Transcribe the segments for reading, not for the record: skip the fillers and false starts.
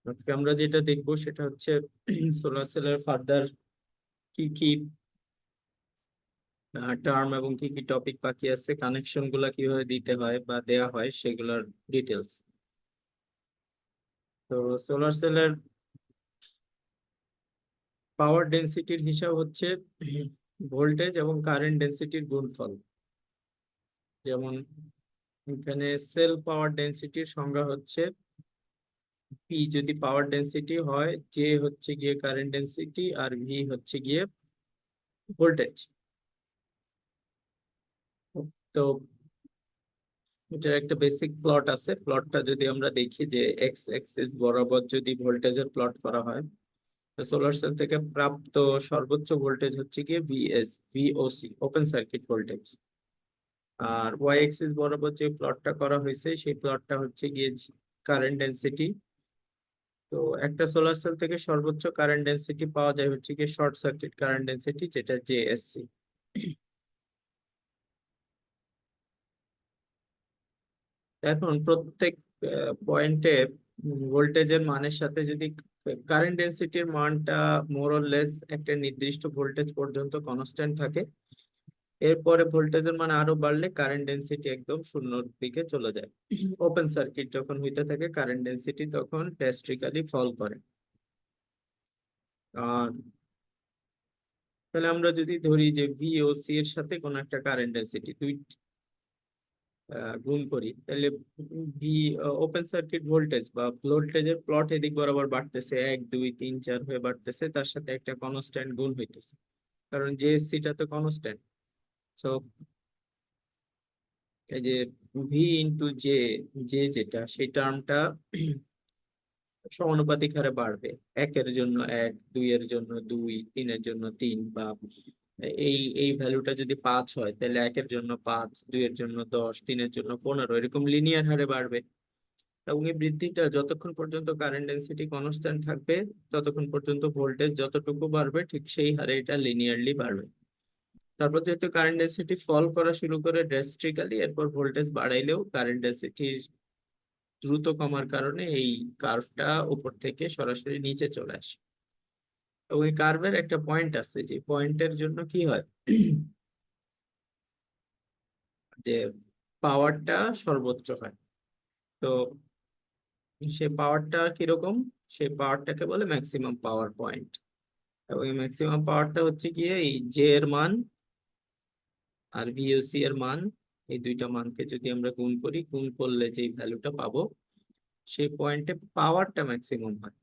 আজকে আমরা যেটা দেখবো সেটা হচ্ছে সোলার সেলের ফার্দার কি কি টার্ম এবং কি কি টপিক বাকি আছে, কানেকশন গুলা কিভাবে দিতে হয় বা দেয়া হয় সেগুলোর ডিটেলস। তো সোলার সেলের পাওয়ার ডেনসিটির হিসাব হচ্ছে ভোল্টেজ এবং কারেন্ট ডেনসিটির গুণফল। যেমন এখানে সেল পাওয়ার ডেনসিটির সংজ্ঞা হচ্ছে পি যদি পাওয়ার ডেনসিটি হয়, জে হচ্ছে গিয়ে কারেন্ট ডেনসিটি, আর ভি হচ্ছে গিয়ে ভোল্টেজ। তো এটার একটা বেসিক প্লট আছে। প্লটটা যদি আমরা দেখি যে এক্স অ্যাক্সিস বরাবর যদি ভোল্টেজের প্লট করা হয়, সোলার সেল থেকে প্রাপ্ত সর্বোচ্চ ভোল্টেজ হচ্ছে গিয়ে ভিওসি, ওপেন সার্কিট ভোল্টেজ। আর ওয়াই অ্যাক্সিস বরাবর যে প্লটটা করা হয়েছে সেই প্লটটা হচ্ছে গিয়ে কারেন্ট ডেনসিটি। তো একটা সোলার সেল থেকে সর্বোচ্চ কারেন্ট ডেনসিটি পাওয়া যায় হচ্ছে গিয়ে শর্ট সার্কিট কারেন্ট ডেনসিটি, যেটা জেএসসি। এখন প্রত্যেক পয়েন্টে ভোল্টেজের মানের সাথে যদি কারেন্ট ডেনসিটির মানটা মোর অর লেস একটা নির্দিষ্ট ভোল্টেজ পর্যন্ত কনস্ট্যান্ট থাকে, এরপরে ভোল্টেজের মান আরো বাড়লে কারেন্ট ডেনসিটি একদম শূন্যর দিকে চলে যায়। ওপেন সার্কিট যখন হইতে থাকে কারেন্ট ডেনসিটি তখন ড্রাস্টিক্যালি ফল করে। আর তাহলে আমরা যদি ধরি যে ভিওসি এর সাথে কোন একটা কারেন্ট ডেনসিটি দুই গুণ করি, তাহলে ভি ওপেন সার্কিট ভোল্টেজ বা ভোল্টেজের প্লট এদিক বরাবর বাড়তেছে, 1 2 3 4 হয়ে বাড়তেছে, তার সাথে একটা কনস্ট্যান্ট গুণ হইতেছে, কারণ জেএসসি টা তো কনস্ট্যান্ট। সো এই যে ভি ইন্টু জে, জে যেটা সেই টার্মটা সমানুপাতিক হারে বাড়বে। একের জন্য 1, 2 এর জন্য 2, 3 এর জন্য 3, বা এই ভ্যালুটা যদি 5 হয় তাহলে 1 এর জন্য 5, 2 এর জন্য 10, 3 এর জন্য 15, এরকম লিনিয়ার হারে বাড়বে। এবং এই বৃদ্ধিটা যতক্ষণ পর্যন্ত কারেন্ট ডেনসিটি কনস্ট্যান্ট থাকবে ততক্ষণ পর্যন্ত ভোল্টেজ যতটুকু বাড়বে ঠিক সেই হারে এটা লিনিয়ারলি বাড়বে। তারপর যেহেতু কারেন্ট ডেনসিটি ফল করা শুরু করে ড্রাস্টিক্যালি, এরপর ভোল্টেজ বাড়াইলেও কারেন্ট ডেনসিটির দ্রুত কমার কারণে এই কার্ভটা উপর থেকে সরাসরি নিচে চলে আসে। এবং এই কার্ভের একটা পয়েন্ট আছে, যে পয়েন্টের জন্য কি হয় যে পাওয়ারটা সর্বোচ্চ হয়। তো সে পাওয়ারটা কিরকম, সেই পাওয়ারটাকে বলে ম্যাক্সিমাম পাওয়ার পয়েন্ট। এবং এই ম্যাক্সিমাম পাওয়ারটা হচ্ছে গিয়ে এই জে এর মান আর ভিওসি এর মান, এই দুইটা মানকে যদি আমরা গুণ করি, গুণ করলে যে ভ্যালুটা পাবো সেই পয়েন্টে পাওয়ারটা ম্যাক্সিমাম হয়।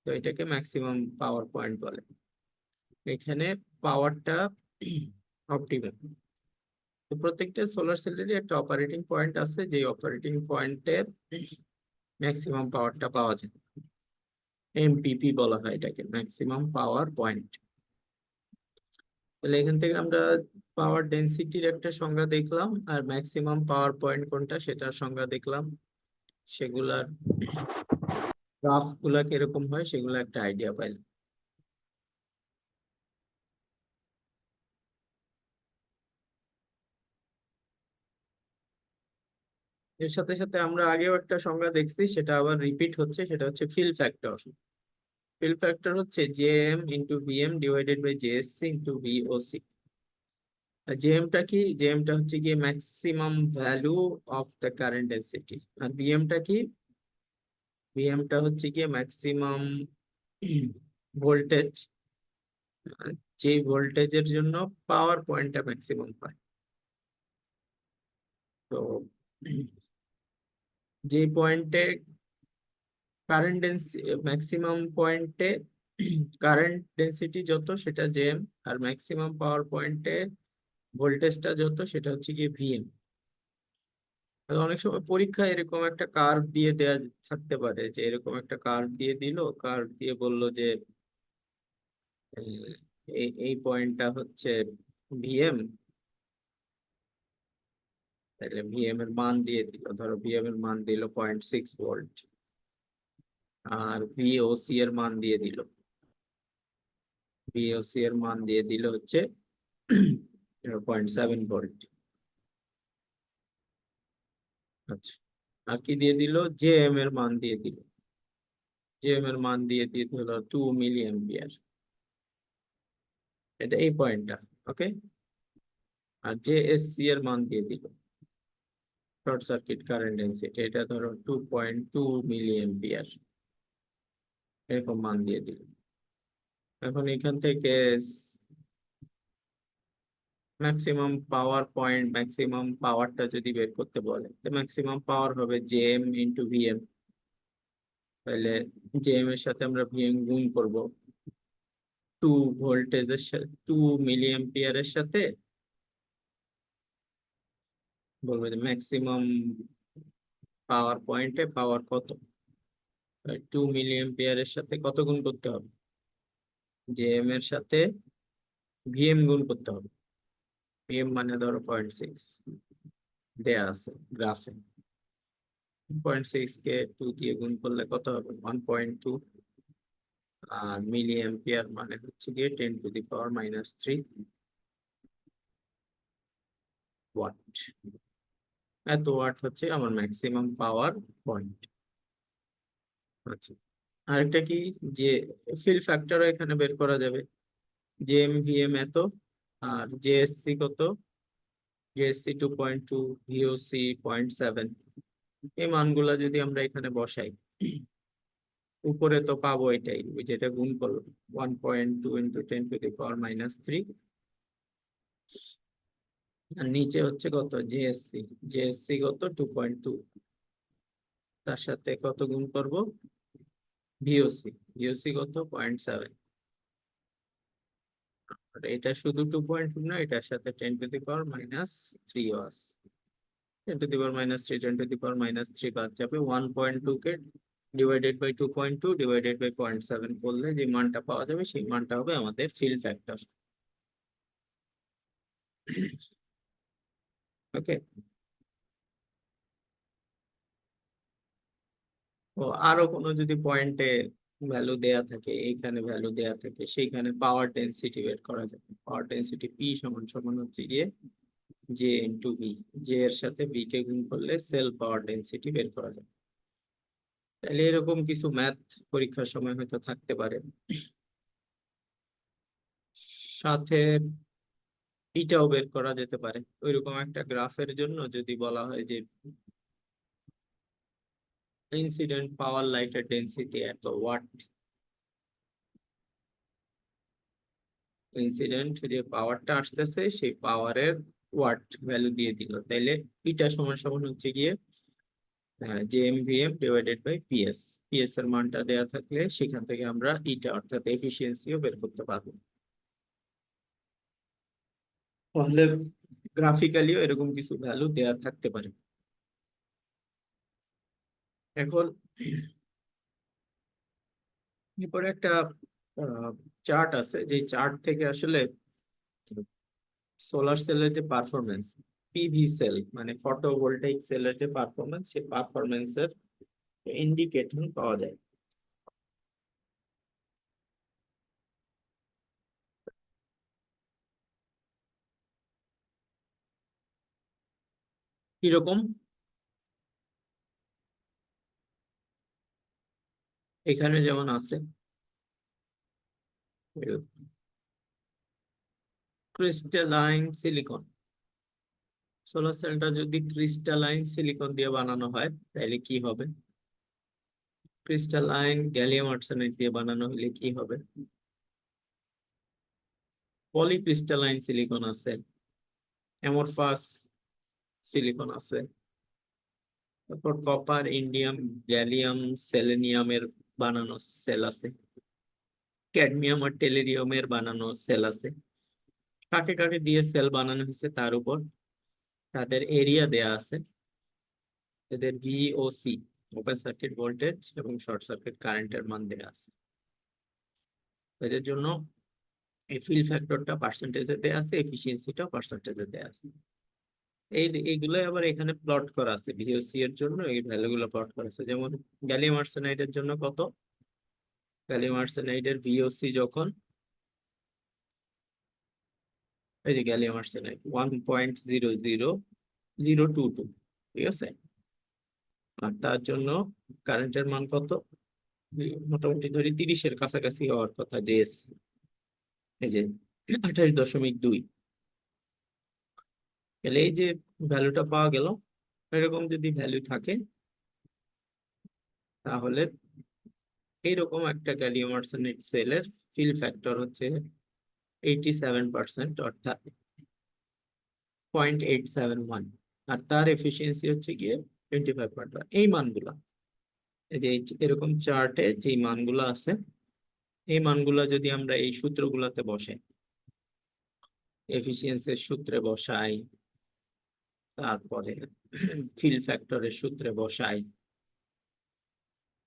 তো এটাকে ম্যাক্সিমাম পাওয়ার পয়েন্ট বলে। এখানে পাওয়ারটা অপটিমাম। তো প্রত্যেকটা সোলার সেলেরই একটা অপারেটিং পয়েন্ট আছে, যে অপারেটিং পয়েন্টে ম্যাক্সিমাম পাওয়ারটা পাওয়া যায়। এমপিপি বলা হয় এটাকে, ম্যাক্সিমাম পাওয়ার পয়েন্ট। তাহলে এখান থেকে আমরা পাওয়ার ডেনসিটির একটা সংজ্ঞা দেখলাম, আর ম্যাক্সিমাম পাওয়ার পয়েন্ট কোনটা সেটার সংজ্ঞা দেখলাম। সেগুলার গ্রাফ গুলা কিরকম হয় সেগুলো একটা আইডিয়া পাইলাম। এর সাথে সাথে আমরা আগেও একটা সংজ্ঞা দেখছি, সেটা আবার রিপিট হচ্ছে, সেটা হচ্ছে ফিল ফ্যাক্টর। ফিল ফ্যাক্টর হচ্ছে JM into VM divided by JSC into VOC. জেএমটা কি, জেএমটা হচ্ছে গিয়ে maximum value of the current density. আর ভিএমটা কি, ভিএমটা হচ্ছে গিয়ে ম্যাক্সিমাম ভোল্টেজ, যে ভোল্টেজের জন্য পাওয়ার পয়েন্টটা ম্যাক্সিমাম হয়। তো যে পয়েন্টে কারেন্ট ডেন্সিটি, ম্যাক্সিমাম পয়েন্টে কারেন্ট ডেন্সিটি যত সেটা জেএম, আর ম্যাক্সিমাম পাওয়ার পয়েন্টে ভোল্টেজটা যত সেটা হচ্ছে গিয়ে ভিএম। অনেক সময় পরীক্ষায় এরকম একটা কার্ভ দিয়ে দেয়া থাকতে পারে, যে এরকম একটা কার্ভ দিয়ে দিল, কার্ভ দিয়ে বলল যে এই পয়েন্টটা হচ্ছে ভিএম, তাহলে ভিএম এর মান দিয়ে দিল, ধরো ভিএম এর মান দিল 0.6 ভোল্ট, আর ভিওসি এর মান দিয়ে দিল, ভিওসি এর মান দিয়ে দিল হচ্ছে 0.7 ভোল্ট। আচ্ছা, আর কি দিয়ে দিল, জে এম এর মান দিয়ে দিল। জিএম এর মান দিয়ে দিতে হলো 2 মিলি অ্যাম্পিয়ার, এটা এই পয়েন্টটা। ওকে, আর জেএসসি এর মান দিয়ে দিল শর্ট সার্কিট কারেন্ট ডেন্সিটি, এটা ধরো 2.2 মিলি অ্যাম্পিয়ার, এরকম মান দিয়ে দিল। এখন এখান থেকে ম্যাক্সিমাম পাওয়ার পয়েন্ট, ম্যাক্সিমাম পাওয়ারটা যদি বের করতে বলে, ম্যাক্সিমাম পাওয়ার হবে জেএম ইন্টু ভিএম। তাহলে জেএম এর সাথে আমরা ভিএম গুণ করব 2 ভোল্টেজের সাথে, 2 মিলি অ্যাম্পিয়ারের সাথে, বলবো যে ম্যাক্সিমাম পাওয়ার পয়েন্টে পাওয়ার কত, 2 মিলি অ্যাম্পিয়ারের সাথে কত গুণ করতে হবে, জেএম এর সাথে ভিএম গুণ করতে হবে। ভিএম মানে ধরো 0.6 দেয়া আছে গ্রাফে, 0.6 কে 2 দিয়ে গুণ করলে কত হবে, 1.2। আর মিলি অ্যাম্পিয়ার মানে হচ্ছে গিয়ে 10⁻³ ওয়াট। এত ওয়াট হচ্ছে আমার ম্যাক্সিমাম পাওয়ার পয়েন্ট। আচ্ছা, আরেকটা কি, যে ফিল ফ্যাক্টরও এখানে বের করা যাবে। জেএম ভিএম এত, আর জেএসসি কত, জেএসসি 2.2, ভিওসি 0.7, এই মানগুলা যদি আমরা এখানে বসাই, উপরে তো পাবো এটাই, ওই যেটা গুণ করলো 1.2 ইন্টু 10⁻³ আর নিচে হচ্ছে কত জেএসসি, জেএসসি কত 2.2, তার সাথে কত গুণ করব ভিওসি, ভিওসি কত 0.7। আর এটা শুধু 2.2 না, এটার সাথে 10⁻³ ওয়াস, 10⁻³ 10⁻³ বাদ যাবে, 1.2 কে ডিভাইডেড বাই 2.2 ডিভাইডেড বাই 0.7 করলে যে মানটা পাওয়া যাবে সেই মানটা হবে আমাদের ফিল ফ্যাক্টর। ওকে, ও আরো কোনো যদি পয়েন্টে ভ্যালু দেয়া থাকে, এইখানে ভ্যালু দেয়া থাকে, সেইখানে পাওয়ার ডেন্সিটি বের করা যাবে। পাওয়ার ডেন্সিটি পি সমান সমান হচ্ছে গিয়ে জে ইন্টু ভি, জে এর সাথে ভি কে গুণ করলে সেল পাওয়ার ডেন্সিটি বের করা যাবে। তাহলে এরকম কিছু ম্যাথ পরীক্ষার সময় হয়তো থাকতে পারে। সাথে এটাও বের করা যেতে পারে, ওইরকম একটা গ্রাফের জন্য যদি বলা হয় যে ইনসিডেন্ট পাওয়ার লাইটের ডেন্সিটি এত ওয়াট, ইনসিডেন্ট যে পাওয়ারটা আসতেছে সেই পাওয়ারের ওয়াট ভ্যালু দিয়ে দিল, তাইলে এটা সমান সমান হচ্ছে গিয়ে জেএমভিএম ডিভাইডেড বাই পিএস। পিএস এর মানটা দেয়া থাকলে সেখান থেকে আমরা ইটা অর্থাৎ এফিসিয়েন্সিও বের করতে পারবো। তাহলে গ্রাফিক্যালিও এরকম কিছু ভ্যালু দেয়া থাকতে পারে। এখন এরপরে একটা চার্ট আছে, যে চার্ট থেকে আসলে সোলার সেলের যে পারফরমেন্স, পিভি সেল মানে ফটোভোল্টাইক সেলের যে পারফরমেন্স, সেই পারফরমেন্সের ইন্ডিকেটর পাওয়া যায়। কিরকম, এখানে যেমন আছে ক্রিস্টালাইন সিলিকন, সোলার সেলটা যদি ক্রিস্টালাইন সিলিকন দিয়ে বানানো হয় তাহলে কি হবে, ক্রিস্টালাইন গ্যালিয়াম আর্সেনাইড দিয়ে বানানো হলে কি হবে, পলিক্রিস্টালাইন সিলিকন আছে, অ্যামরফাস সিলিকন আছে, তারপর কপার, ইন্ডিয়াম, গ্যালিয়াম, সেলেনিয়ামের বানানো সেল আছে, ক্যাডমিয়াম আর টেলেরিয়ামের বানানো সেল আছে। কাকে কাকে দিয়ে সেল বানানো হয়েছে তার উপর তাদের এরিয়া দেয়া আছে, এদের ভিওসি ওপেন সার্কিট ভোল্টেজ এবং শর্ট সার্কিট কারেন্টের মান দেয়া আছে। এদের জন্য এই ফিল ফ্যাক্টরটা পার্সেন্টেজে দেয়া আছে, এফিসিয়েন্সিটাও পার্সেন্টেজে দেয়া আছে। এইগুলো আবার এখানে প্লট করা আছে, ভিওসি এর জন্য এই ভ্যালুগুলো প্লট করা আছে। যেমন গ্যালিয়াম আর্সেনাইডের জন্য কত, গ্যালিয়াম আর্সেনাইডের ভিওসি যখন, এই যে গ্যালিয়াম আর্সেনাইড 1.00022, ঠিক আছে, আর তার জন্য কারেন্টের মান কত মোটামুটি ধরি 30-এর কাছাকাছি হওয়ার কথা জেএস, এই যে 28.2। তাহলে এই যে ভ্যালুটা পাওয়া গেল, এরকম যদি ভ্যালু থাকে তাহলে এইরকম একটা গ্যালিয়াম আর্সেনাইড সেলের ফিল ফ্যাক্টর হচ্ছে 87%, অর্থাৎ 0.871, আর তার এফিসিয়েন্সি হচ্ছে গিয়ে 25%। এই মানগুলা, এই যে এরকম চার্টে যে মানগুলো আছে, এই মানগুলা যদি আমরা এই সূত্রগুলোতে বসাই, এফিসিয়েন্সির সূত্রে বসাই, তারপরে ফিল ফ্যাক্টরের সূত্রে বসাই,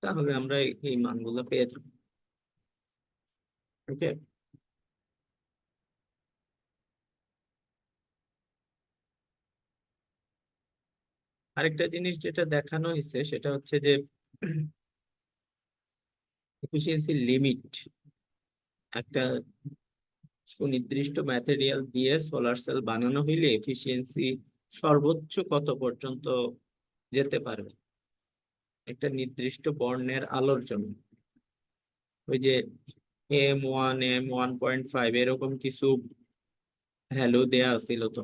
তাহলে আমরা এই মানগুলো পেয়ে যাবো। ওকে, আরেকটা জিনিস যেটা দেখানো হয়েছে সেটা হচ্ছে যে এফিসিয়েন্সি লিমিট, একটা সুনির্দিষ্ট ম্যাটেরিয়াল দিয়ে সোলার সেল বানানো হইলে এফিসিয়েন্সি সর্বোচ্চ কত পর্যন্ত যেতে পারবে একটা নির্দিষ্ট বর্ণের আলোর জন্য। ওই যে M1, M1.5 এরকম কিছু ভ্যালু দেয়া ছিল তো,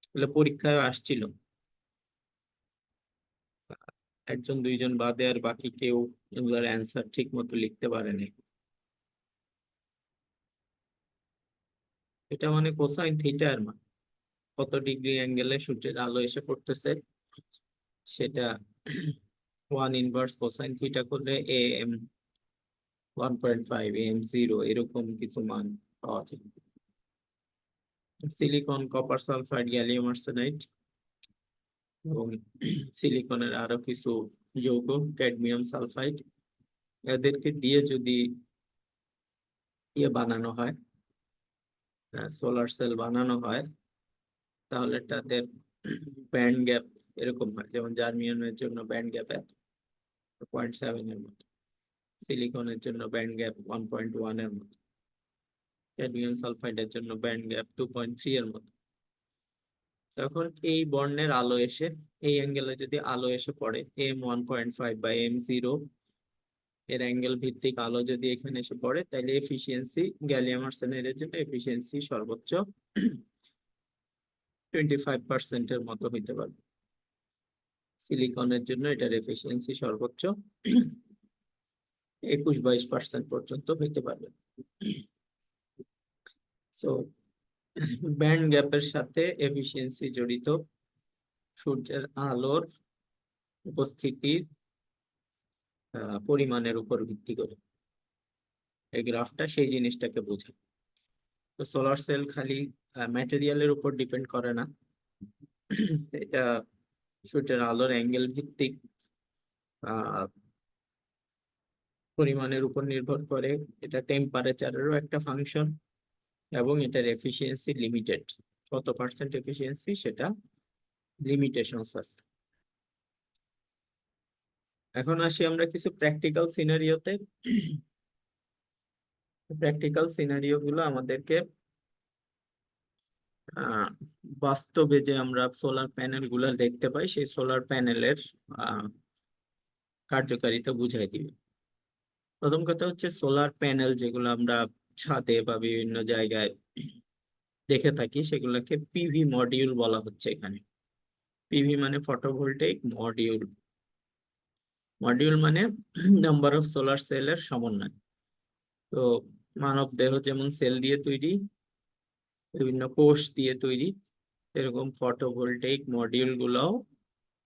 এগুলো পরীক্ষায় আসছিল, একজন দুইজন বাদে আর বাকি কেউ এগুলোর অ্যান্সার ঠিক মতো লিখতে পারেনি। এটা মানে কোসাইন থিটার মান, কত ডিগ্রি অ্যাঙ্গেলে সূর্যের আলো এসে পড়তেছে, সেটা 1 ইনভার্স কোসাইন থিটা করলে AM 1.5, AM 0 এরকম কিছু মান পাওয়া যায়। Silicon, copper sulphide, gallium arsenide এবং সিলিকনের আরো কিছু যৌগ, ক্যাডমিয়াম সালফাইড, এদেরকে দিয়ে যদি বানানো হয়, সোলার সেল বানানো হয়, তাহলে তাদের ব্যান্ড গ্যাপ এরকম হয়, যেমন জার্মিয়ানের জন্য ব্যান্ড গ্যাপ 0.7 এর মতো, সিলিকনের জন্য ব্যান্ড গ্যাপ 1.1 এর মতো, ক্যাডমিয়াম সালফাইডের জন্য ব্যান্ড গ্যাপ 2.3 এর মতো। তখন এই বর্ণের আলো এসে, এই অ্যাঙ্গেলে যদি আলো এসে পড়ে, M 1.5 বা M 0 এর অ্যাঙ্গেল ভিত্তিক আলো যদি এখানে এসে পড়ে, তাহলে এফিসিয়েন্সি গ্যালিয়াম আর্সেনাইডের জন্য এফিসিয়েন্সি সর্বোচ্চ 25%-এর মতো হইতে পারবে। সিলিকনের জন্য এটার এফিসিয়েন্সি সর্বোচ্চ 21-22% পর্যন্ত হইতে পারবে। সো ব্যান্ড গ্যাপের সাথে এফিসিয়েন্সি জড়িত সূর্যের আলোর উপস্থিতির পরিমাণের উপর ভিত্তি করে। এই গ্রাফটা সেই জিনিসটাকে বোঝায়। তো সোলার সেল খালি ম্যাটেরিয়ালের উপর ডিপেন্ড করে না, এটা সূর্যের আলোর অ্যাঙ্গেল ভিত্তিক আহ পরিমাণের উপর নির্ভর করে, এটা টেম্পারেচারেরও একটা ফাংশন, এবং এটার এফিসিয়েন্সি লিমিটেড, কত পার্সেন্ট এফিসিয়েন্সি সেটা লিমিটেশনস আছে। এখন আসি আমরা কিছু প্র্যাকটিক্যাল সিনারিওতে। প্র্যাকটিক্যাল সিনারিও গুলো আমাদেরকে আহ বাস্তবে যে আমরা সোলার প্যানেল গুলা দেখতে পাই, সেই সোলার প্যানেলের কার্যকারিতা বুঝাই দিবে। প্রথম কথা হচ্ছে, সোলার প্যানেল যেগুলো আমরা ছাদে বা বিভিন্ন জায়গায় দেখে থাকি, সেগুলোকে পিভি মডিউল বলা হচ্ছে এখানে। পিভি মানে ফটোভোল্টেইক মডিউল, মডিউল মানে নাম্বার অফ সোলার সেলের সমন্বয়। তো মানব দেহ যেমন সেল দিয়ে তৈরি, বিভিন্ন কোষ দিয়ে তৈরি, এরকম ফটোভোল্টেইক মডিউল গুলাও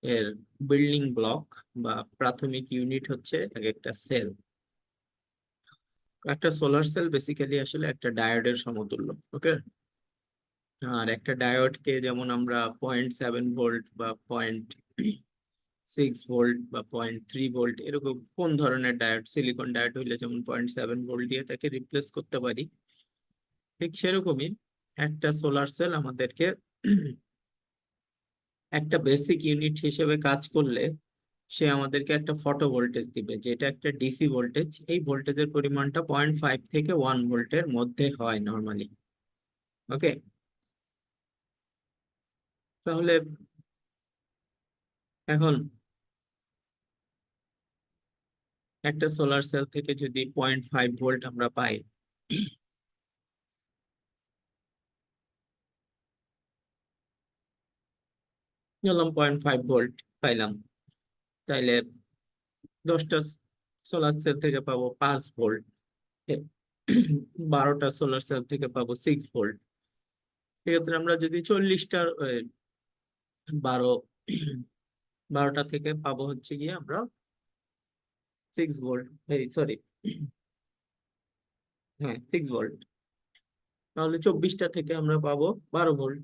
এর বিল্ডিং ব্লক বা প্রাথমিক ইউনিট হচ্ছে এক একটা সেল। একটা সোলার সেল বেসিক্যালি আসলে একটা ডায়োডের সমতুল্য। ওকে, আর একটা ডায়োডকে যেমন আমরা 0.7 ভোল্ট বা 0.6 ভোল্ট বা 0.3 ভোল্ট, এরকম কোন ধরনের ডায়োড, সিলিকন ডায়োড হইলে যেমন 0.7 ভোল্ট দিয়ে তাকে রিপ্লেস করতে পারি, ঠিক সেরকমই একটা সোলার সেল আমাদেরকে একটা বেসিক ইউনিট হিসেবে কাজ করলে সে আমাদেরকে একটা ফটো ভোল্টেজ দিবে, যেটা একটা ডিসি ভোল্টেজ। এই ভোল্টেজের পরিমাণটা 0.5 থেকে 1 ভোল্টের মধ্যে হয় নর্মালি। ওকে, তাহলে এখন একটা সোলার সেল থেকে যদি 0.5 ভোল্ট আমরা পাই, ধরলাম 0.5 ভোল্ট পাইলাম, তাইলে 10টা সোলার সেল থেকে পাবো 5 ভোল্ট, 12টা সোলার সেল থেকে পাবো 6 ভোল্ট। সেক্ষেত্রে আমরা যদি 40টা, 12, 12টা থেকে পাবো হচ্ছে গিয়ে আমরা 6 ভোল্ট, এই সরি, হ্যাঁ 6 ভোল্ট, তাহলে 24টা থেকে আমরা পাবো 12 ভোল্ট।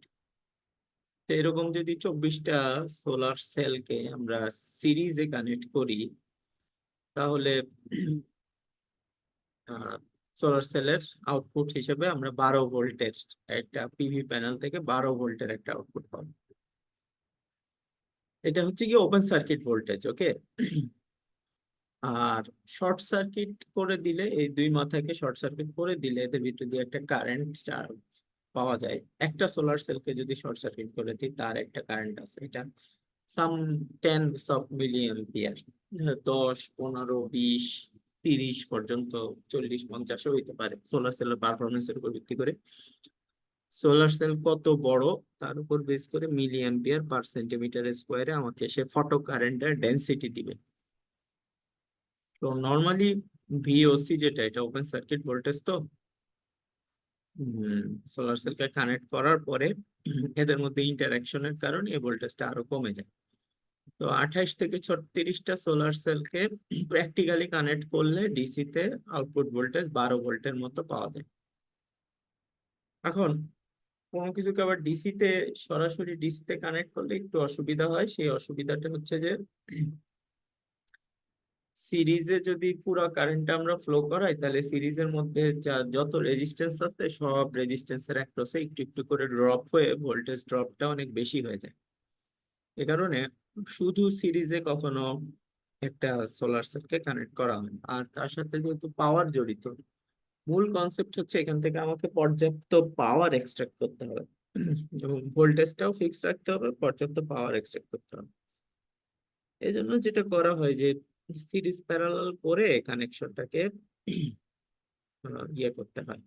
তো এরকম যদি 24টা সোলার সেলকে আমরা সিরিজে কানেক্ট করি, তাহলে সোলার সেলের আউটপুট হিসেবে আমরা 12 ভোল্টের একটা পিভি প্যানেল থেকে 12 ভোল্টের একটা আউটপুট পাবো। এটা হচ্ছে কি ওপেন সার্কিট ভোল্টেজ, ওকে। আর শর্ট সার্কিট করে দিলে, এই দুই মাথাকে শর্ট সার্কিট করে দিলে এদের ভিতর দিয়ে একটা কারেন্ট পাওয়া যায়। একটা সোলার সেলকে যদি শর্ট সার্কিট করে দিই, তার একটা কারেন্ট আছে, এটা সাম টেনস অফ মিলি অ্যাম্পিয়ার, 10, 15, 20, 30 পর্যন্ত, 40, 50ও হইতে পারে সোলার সেলের পারফরমেন্সের উপর ভিত্তি করে। সোলার সেল কত বড় তার উপর বেস করে মিলি অ্যাম্পিয়ার পার সেন্টিমিটার স্কোয়ারে আমাকে সে ফটো কারেন্টের ডেন্সিটি দিবে। তো নর্মালি ভিওসি যেটা, এটা ওপেন সার্কিট ভোল্টেজ, তো সোলার সেলকে কানেক্ট করার পরে এদের মধ্যে ইন্টারাকশনের কারণে এই ভোল্টেজটা আরো কমে যায়। তো 28 থেকে 36টা সোলার সেলকে প্র্যাকটিক্যালি কানেক্ট করলে ডিসি তে আউটপুট ভোল্টেজ 12 ভোল্টের মতো পাওয়া যায়। এখন কোনো কিছুকে আবার ডিসি তে, সরাসরি ডিসি তে কানেক্ট করলে একটু অসুবিধা হয়। সেই অসুবিধাটা হচ্ছে যে সিরিজে যদি পুরো কারেন্টটা আমরা ফ্লো করাই, তাহলে সিরিজের মধ্যে যত রেজিস্ট্যান্স আছে সব রেজিস্ট্যান্সের অ্যাক্রসে একটু একটু করে ড্রপ হয়ে ভোল্টেজ ড্রপটা অনেক বেশি হয়ে যায়। এ কারণে শুধু সিরিজে কখনো একটা সোলার সেলকে কানেক্ট করা হয় না। আর তার সাথে যেহেতু পাওয়ার জড়িত, মূল কনসেপ্ট হচ্ছে এখান থেকে আমাকে পর্যাপ্ত পাওয়ার এক্সট্রাক্ট করতে হবে এবং ভোল্টেজটাও ফিক্স রাখতে হবে, পর্যাপ্ত পাওয়ার এক্সট্রাক্ট করতে হবে। এই জন্য যেটা করা হয় যে সিরিজ প্যারালাল করে কানেকশনটাকে ইয়ে করতে হয়।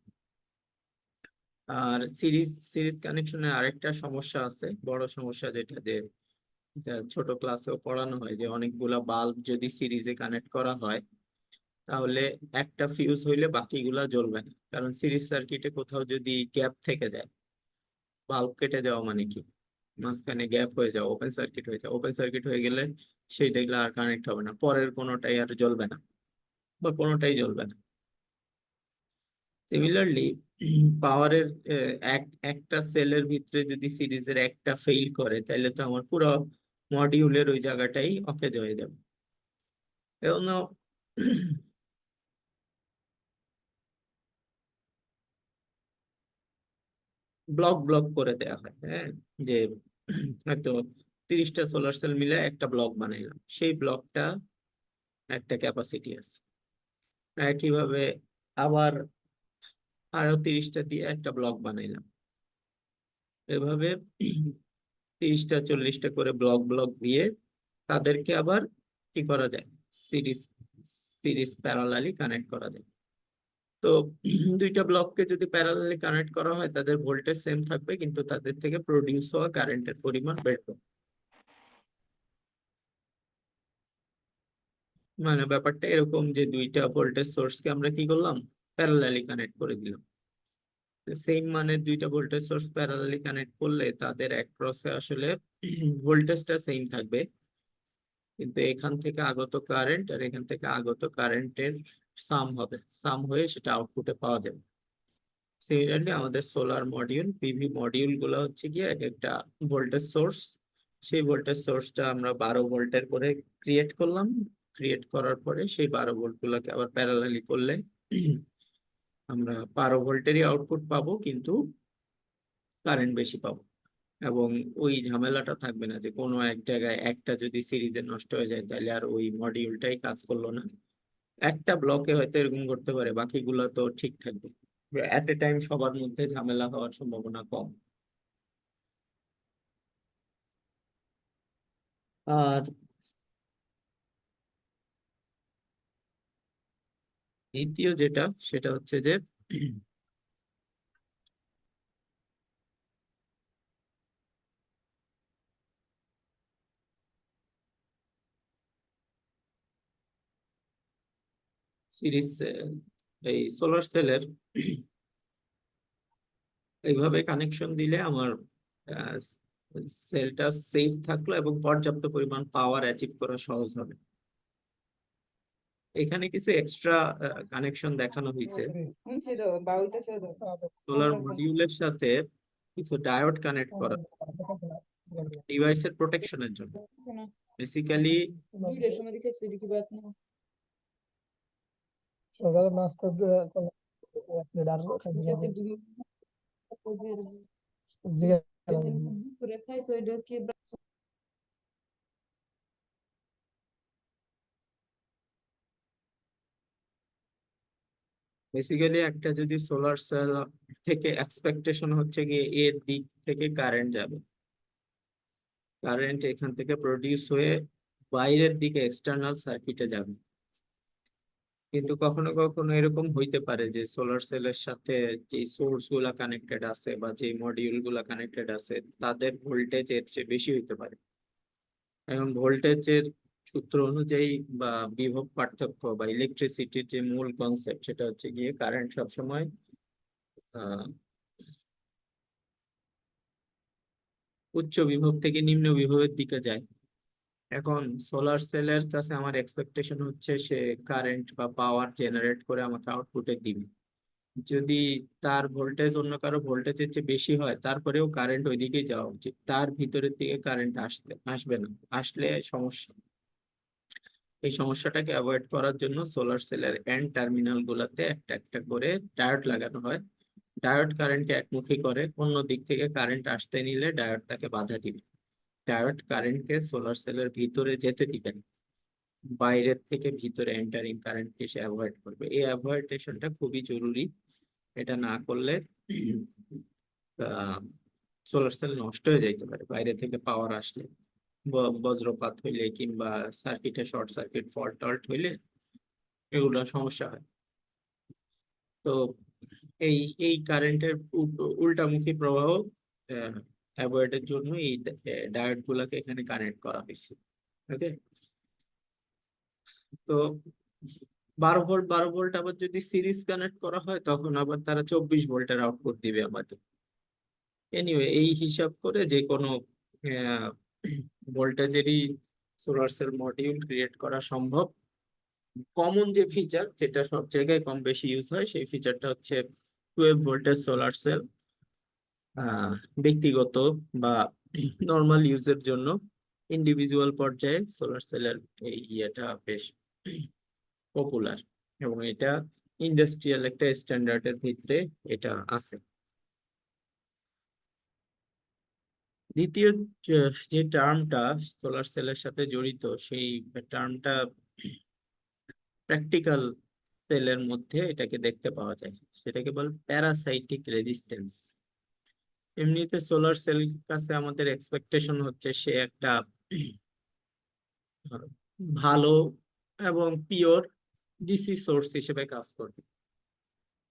আর সিরিজ সিরিজ কানেকশনের আরেকটা সমস্যা আছে, বড় সমস্যা, যেটা যে এটা ছোট ক্লাসেও পড়ানো হয়, যে অনেকগুলা বাল্ব যদি সিরিজে কানেক্ট করা হয়, তাহলে একটা ফিউজ হইলে বাকিগুলা জ্বলবে না। কারণ সিরিজ সার্কিটে কোথাও যদি গ্যাপ থেকে যায়, বাল্ব কেটে যাওয়া মানে কি, মাঝখানে গ্যাপ হয়ে যাওয়া, ওপেন সার্কিট হয়ে যাওয়া, ওপেন সার্কিট হয়ে গেলে সেইগুলো আর কানেক্ট হবে না, পরের কোনোটাই আর জ্বলবে না বা কোনোটাই জ্বলবে না। সিমিলারলি পাওয়ারের একটা সেলের ভিতরে যদি সিরিজের একটা ফেইল করে, তাহলে তো আমার পুরো মডিউলের ওই জায়গাটাই অকেজ হয়ে যাবে। এজন্য ব্লক ব্লক করে দেয়া হয়, হ্যাঁ, যে হয়তো 30টা সোলার সেল মিলে একটা ব্লক বানাইলাম, সেই ব্লকটা একটা ক্যাপাসিটি আছে। একইভাবে আবার আরো 30টা দিয়ে একটা ব্লক বানাইলাম, এভাবে 30টা 40টা করে ব্লক ব্লক দিয়ে তাদেরকে আবার কি করা যায়, সিরিজ সিরিজ প্যারালালি কানেক্ট করা যায়। তো দুইটা ব্লককে যদি প্যারালালি কানেক্ট করা হয়, তাদের ভোল্টেজ সেম থাকবে, কিন্তু তাদের থেকে প্রডিউস হওয়া কারেন্টের পরিমাণ বাড়বে। মানে ব্যাপারটা এরকম যে দুইটা ভোল্টেজ সোর্সকে আমরা কি করলাম, প্যারালালি কানেক্ট করে দিলাম। সেম মানে দুইটা ভোল্টেজ সোর্স প্যারালালি কানেক্ট করলে তাদের অ্যাক্রসে আসলে ভোল্টেজটা সেম থাকবে, কিন্তু এখান থেকে আগত কারেন্ট আর এখান থেকে আগত কারেন্টের সাম হবে, সাম হয়ে সেটা আউটপুটে পাওয়া যাবে। সিমিলারলি আমাদের সোলার মডিউল, পিভি মডিউল গুলো হচ্ছে গিয়ে এক একটা ভোল্টেজ সোর্স। সেই ভোল্টেজ সোর্সটা আমরা 12 ভোল্টের করে ক্রিয়েট করলাম। ক্রিয়েট করার পরে সেই 12 ভোল্ট গুলোকে আবার প্যারালালি করলে আমরা 12 ভোল্টেরই আউটপুট পাবো, কিন্তু কারেন্ট বেশি পাবো। এবং ওই ঝামেলাটা থাকবে না যে কোনো এক জায়গায় একটা যদি সিরিজে নষ্ট হয়ে যায়, তাহলে আর ওই মডিউলটাই কাজ করলো না। একটা ব্লকে হয়তো এরকম করতে পারে, বাকিগুলো তো ঠিক থাকবে। এট এ টাইম সবার মধ্যে ঝামেলা হওয়ার সম্ভাবনা কম। আর দ্বিতীয় যেটা সেটা হচ্ছে যে সিরিজ এই সোলার সেলের এইভাবে কানেকশন দিলে আমার সেলটা সেফ থাকলো এবং পর্যাপ্ত পরিমাণ পাওয়ার অ্যাচিভ করা সহজ হবে। এখানে কিছু এক্সট্রা কানেকশন দেখানো হয়েছে। সোলার মডিউলের সাথে কিছু ডায়োড কানেক্ট করা ডিভাইসের প্রোটেকশনের জন্য। বেসিক্যালি সকালে নাস্তা বেসিক্যালি একটা যদি সোলার সেল থেকে এক্সপেকটেশন হচ্ছে গিয়ে এর দিক থেকে কারেন্ট যাবে, কারেন্ট এখান থেকে প্রডিউস হয়ে বাইরের দিকে এক্সটার্নাল সার্কিটে যাবে। কিন্তু কখনো কখনো এরকম হইতে পারে যে সোলার সেলের সাথে যে সোর্স গুলা কানেক্টেড আছে বা যে মডিউল গুলা কানেক্টেড আছে তাদের ভোল্টেজ এর চেয়ে বেশি হইতে পারে। এখন ভোল্টেজের সূত্র অনুযায়ী বা বিভব পার্থক্য বা ইলেকট্রিসিটির যে মূল কনসেপ্ট সেটা হচ্ছে গিয়ে কারেন্ট সবসময় আহ উচ্চ বিভব থেকে নিম্ন বিভবের দিকে যায়। এখন সোলার সেলের কাছে আমার এক্সপেকটেশন হচ্ছে সে কারেন্ট বা পাওয়ার জেনারেট করে আমাকে আউটপুটে দিবে। যদি তার ভোল্টেজ অন্য কারো ভোল্টেজের চেয়ে বেশি হয় তারপরেও কারেন্ট ওইদিকেই যাওয়া উচিত, তার ভিতরের দিকে কারেন্ট আসবে না, আসলে সমস্যা। এই সমস্যাটাকে অ্যাভয়েড করার জন্য সোলার সেলের এন্ড টার্মিনাল গুলাতে একটা একটা করে ডায়োড লাগানো হয়। ডায়োড কারেন্টকে একমুখী করে, অন্য দিক থেকে কারেন্ট আসতে নিলে ডায়োড তাকে বাধা দিবে। ডায়োড কারেন্টকে সোলার সেলের ভিতরে যেতে দিবে না, বাইরের থেকে ভিতরে এন্টারিং কারেন্টকে সে অ্যাভয়েড করবে। এই অ্যাভয়েডেশনটা খুবই জরুরি। এটা না করলে সোলার সেল নষ্ট হয়ে যাইতে পারে বাইরে থেকে পাওয়ার আসলে, বজ্রপাত হইলে কিংবা সার্কিটে শর্ট সার্কিট ফল্ট টল্ট হইলে এগুলো সমস্যা হয়। তো এই এই কারেন্টের উল্টামুখী প্রবাহ অ্যাভয়েডের জন্য এই ডায়োড গুলাকে এখানে কানেক্ট করা হয়েছে। ওকে, তো 12 ভোল্ট আবার যদি সিরিজ কানেক্ট করা হয় তখন আবার তারা 24 ভোল্টের আউটপুট দিবে আমাকে। এনিওয়ে এই হিসাব করে যে কোনো ভোল্টেজেরই সোলার সেল মডিউল ক্রিয়েট করা সম্ভব। কমন যে ফিচার যেটা সব জায়গায় কম বেশি ইউজ হয় সেই ফিচারটা হচ্ছে 12 ভোল্টের সোলার সেল ব্যক্তিগত বা নর্মাল ইউজের জন্য ইন্ডিভিজুয়াল পর্যায়ে সোলার সেলের এই ইয়েটা বেশ পপুলার এবং এটা ইন্ডাস্ট্রিয়াল একটা স্ট্যান্ডার্ডের ভিতরে এটা আছে। দ্বিতীয় যে টার্মটা সোলার সেলের সাথে জড়িত সেই টার্মটা প্র্যাকটিক্যাল সেলের মধ্যে এটাকে দেখতে পাওয়া যায়, সেটাকে বলে প্যারাসাইটিক রেজিস্ট্যান্স। এমনিতে সোলার সেল কাছে আমাদের এক্সপেকটেশন হচ্ছে সে একটা আহ, ভালো এবং পিওর ডিসি সোর্স হিসেবে কাজ করবে।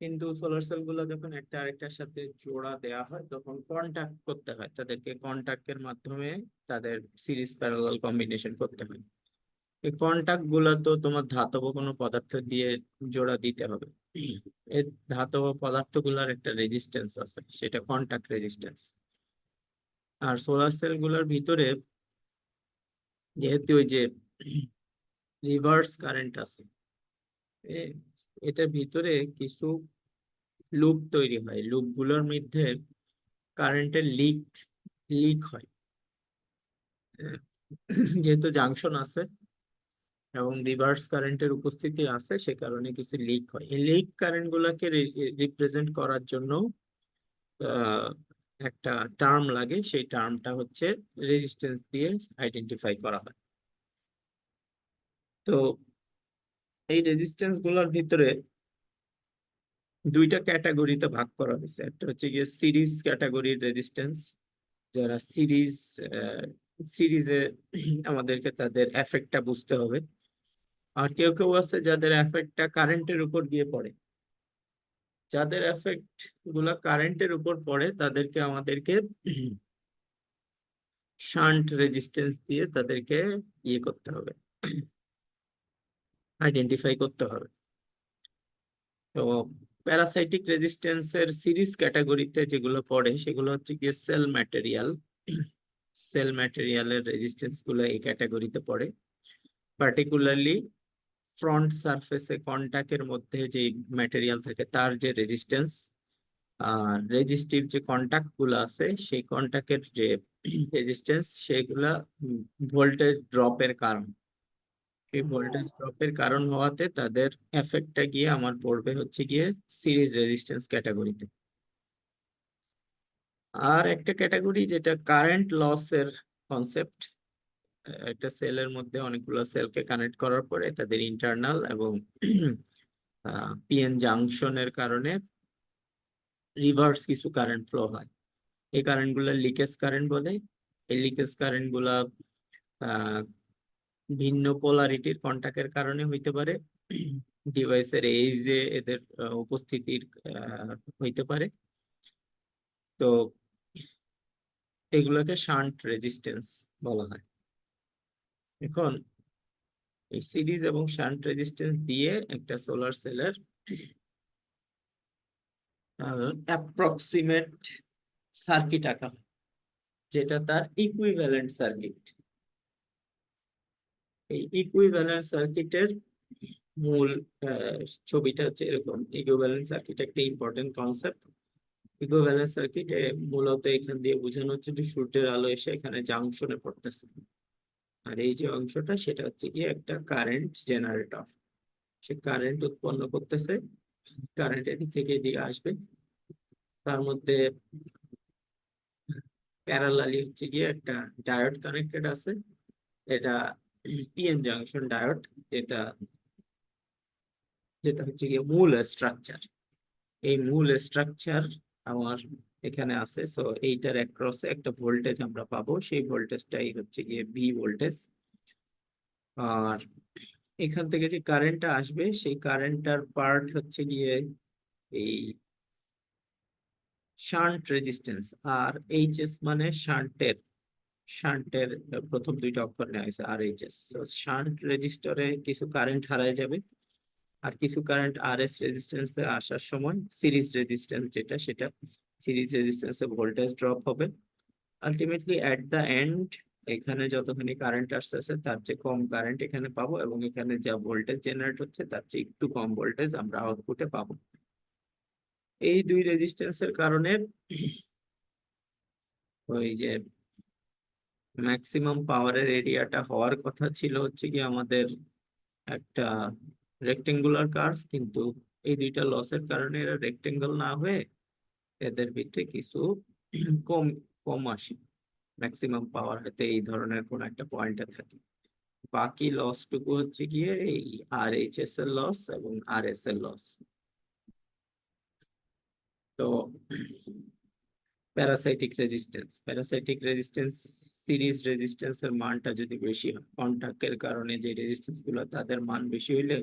কিন্তু সোলার সেল গুলো যখন একটা আরেকটার সাথে জোড়া দেওয়া হয় তখন কন্টাক্ট করতে হয়, তাদেরকে কন্টাক্টের মাধ্যমে তাদের সিরিজ প্যারালাল কম্বিনেশন করতে হয়। এই কন্টাক্ট গুলা তো তোমার ধাতব কোনো পদার্থ দিয়ে জোড়া দিতে হবে। এই ধাতব পদার্থ গুলার একটা রেজিস্ট্যান্স আছে, সেটা কন্টাক্ট রেজিস্ট্যান্স। আর সোলার সেল গুলার ভিতরে যেহেতু ওই যে রিভার্স কারেন্ট আছে, এ- এটার ভিতরে কিছু লুপ তৈরি হয়, লুপ গুলোর মধ্যে কারেন্টের লিক লিক হয়। আহ, যেহেতু জাংশন আছে এবং রিভার্স কারেন্টের উপস্থিতি আছে সে কারণে কিছু লিক হয়। এই লিক কারেন্ট গুলাকে রিপ্রেজেন্ট করার জন্য আহ, একটা টার্ম লাগে, সেই টার্মটা হচ্ছে রেজিস্ট্যান্স দিয়ে আইডেন্টিফাই করা হয়। তো এই রেজিস্ট্যান্স গুলোর ভিতরে দুইটা ক্যাটাগরিতে ভাগ করা হয়েছে। একটা হচ্ছে গিয়ে সিরিজ ক্যাটাগরির রেজিস্ট্যান্স, যারা সিরিজে আমাদেরকে তাদের এফেক্টটা বুঝতে হবে। আর কেউ কেউ আছে যাদের এফেক্টটা কারেন্টের উপর গিয়ে পড়ে। যাদের এফেক্ট গুলা কারেন্টের উপর পড়ে তাদেরকে আমাদেরকে শান্ট রেজিস্ট্যান্স দিয়ে তাদেরকে ইয়ে করতে হবে, আইডেন্টিফাই করতে হবে। তো প্যারাসাইটিক রেজিস্ট্যান্সের সিরিজ ক্যাটাগরিতে যেগুলো পড়ে সেগুলো হচ্ছে গিয়ে সেল ম্যাটেরিয়াল। সেল ম্যাটেরিয়ালের রেজিস্ট্যান্স গুলো এই ক্যাটাগরিতে পড়ে। পার্টিকুলারলি ফ্রন্ট সারফেসে কন্টাক্টের মধ্যে যে ম্যাটেরিয়াল থাকে তার যে রেজিস্ট্যান্স, আর রেজিস্টিভ যে কন্টাক্ট গুলো আছে সেই কন্টাক্টের যে রেজিস্ট্যান্স সেগুলা ভোল্টেজ ড্রপের কারণ। এই ভোল্টেজ ড্রপের কারণ হওয়াতে তাদের এফেক্টটা গিয়ে আমার পড়বে হচ্ছে গিয়ে সিরিজ রেজিস্ট্যান্স ক্যাটাগরিতে। আর একটা ক্যাটাগরি যেটা কারেন্ট লসের কনসেপ্ট। একটা সেলের মধ্যে অনেকগুলো সেলকে কানেক্ট করার পরে তাদের ইন্টারনাল এবং পিএন জাংশনের কারণে রিভার্স কিছু কারেন্ট ফ্লো হয়। এই কারেন্ট গুলা লিকেজ কারেন্ট বলে। এই লিকেজ কারেন্ট গুলা আহ, ভিন্ন পোলারিটির কন্টাক্টের কারণে হইতে পারে, ডিভাইসের এইজে এদের উপস্থিতির হইতে পারে। তো এগুলোকে শান্ট রেজিস্ট্যান্স বলা হয়। এখন এই সিরিজ এবং শান্ট রেজিস্ট্যান্স দিয়ে একটা সোলার সেলের অ্যাপ্রক্সিমেট সার্কিট আঁকা হয়, যেটা তার ইকুইভ্যালেন্ট সার্কিট। এই ইকুইভ্যালেন্ট সার্কিটের মূল ছবিটা হচ্ছে এরকম। ইকুইভ্যালেন্ট সার্কিট একটা ইম্পর্টেন্ট কনসেপ্ট। ইকুইভ্যালেন্ট সার্কিটে মূলত এখান দিয়ে বোঝানো হচ্ছে যে সূর্যের আলো এসে এখানে জাংশনে পড়তেছে, আর এই যে অংশটা সেটা হচ্ছে কি একটা কারেন্ট জেনারেটর। সে কারেন্ট উৎপন্ন করতেছে, কারেন্ট এদিক থেকে এদিকে আসবে। তার মধ্যে প্যারালালি হচ্ছে গিয়ে একটা ডায়োড কানেক্টেড আছে। এটা পিএন জাংশন ডায়োড, যেটা যেটা হচ্ছে গিয়ে মূল স্ট্রাকচার। এই মূল স্ট্রাকচার আমার এখানে আছে। সো এইটার অ্যাক্রসে একটা ভোল্টেজ আমরা পাবো, সেই ভোল্টেজটাই হচ্ছে গিয়ে ভি ভোল্টেজ। আর এখান থেকে যে কারেন্টটা আসবে সেই কারেন্টটার পার্ট হচ্ছে গিয়ে এই শান্ট রেজিস্ট্যান্স। আর এইচএস মানে শান্টের, শান্টের প্রথম দুইটা অক্ষর নেওয়া হয়েছে আর এইচএস। শান্ট রেজিস্টরে কিছু কারেন্ট হারায় যাবে, আর কিছু কারেন্ট আর এস রেজিস্ট্যান্সে আসার সময় সিরিজ রেজিস্ট্যান্স যেটা সেটা সিরিজ রেজিস্ট্যান্সে ভোল্টেজ ড্রপ হবে। আলটিমেটলি এট দ্য এন্ড এখানে যতখানি কারেন্ট আসতেছে তার চেয়ে কম কারেন্ট এখানে পাবো, এবং এখানে যা ভোল্টেজ জেনারেট হচ্ছে তার চেয়ে একটু কম ভোল্টেজ আমরা আউটপুটে পাবো। এই দুই রেজিস্ট্যান্সের কারণে ওই যে ম্যাক্সিমাম পাওয়ারের এরিয়াটা হওয়ার কথা ছিল হচ্ছে কি আমাদের একটা রেক্টেঙ্গুলার কার্ভ, কিন্তু এই দুইটা লসের কারণে এরা রেক্টেঙ্গল না হয়ে এদের ভিতরে কিছু কম কম আসে। ম্যাক্সিমাম পাওয়ার হয়তো এই ধরনের কোন একটা পয়েন্টে থাকে। বাকি লসটুকু হচ্ছে গিয়ে এই আর এইচ এস এর লস এবং আর এস এর লস। তো প্যারাসাইটিক রেজিস্ট্যান্স সিরিজ রেজিস্ট্যান্সের মানটা যদি বেশি হয়, কন্টাক্টের কারণে যে রেজিস্ট্যান্স গুলো তাদের মান বেশি হইলে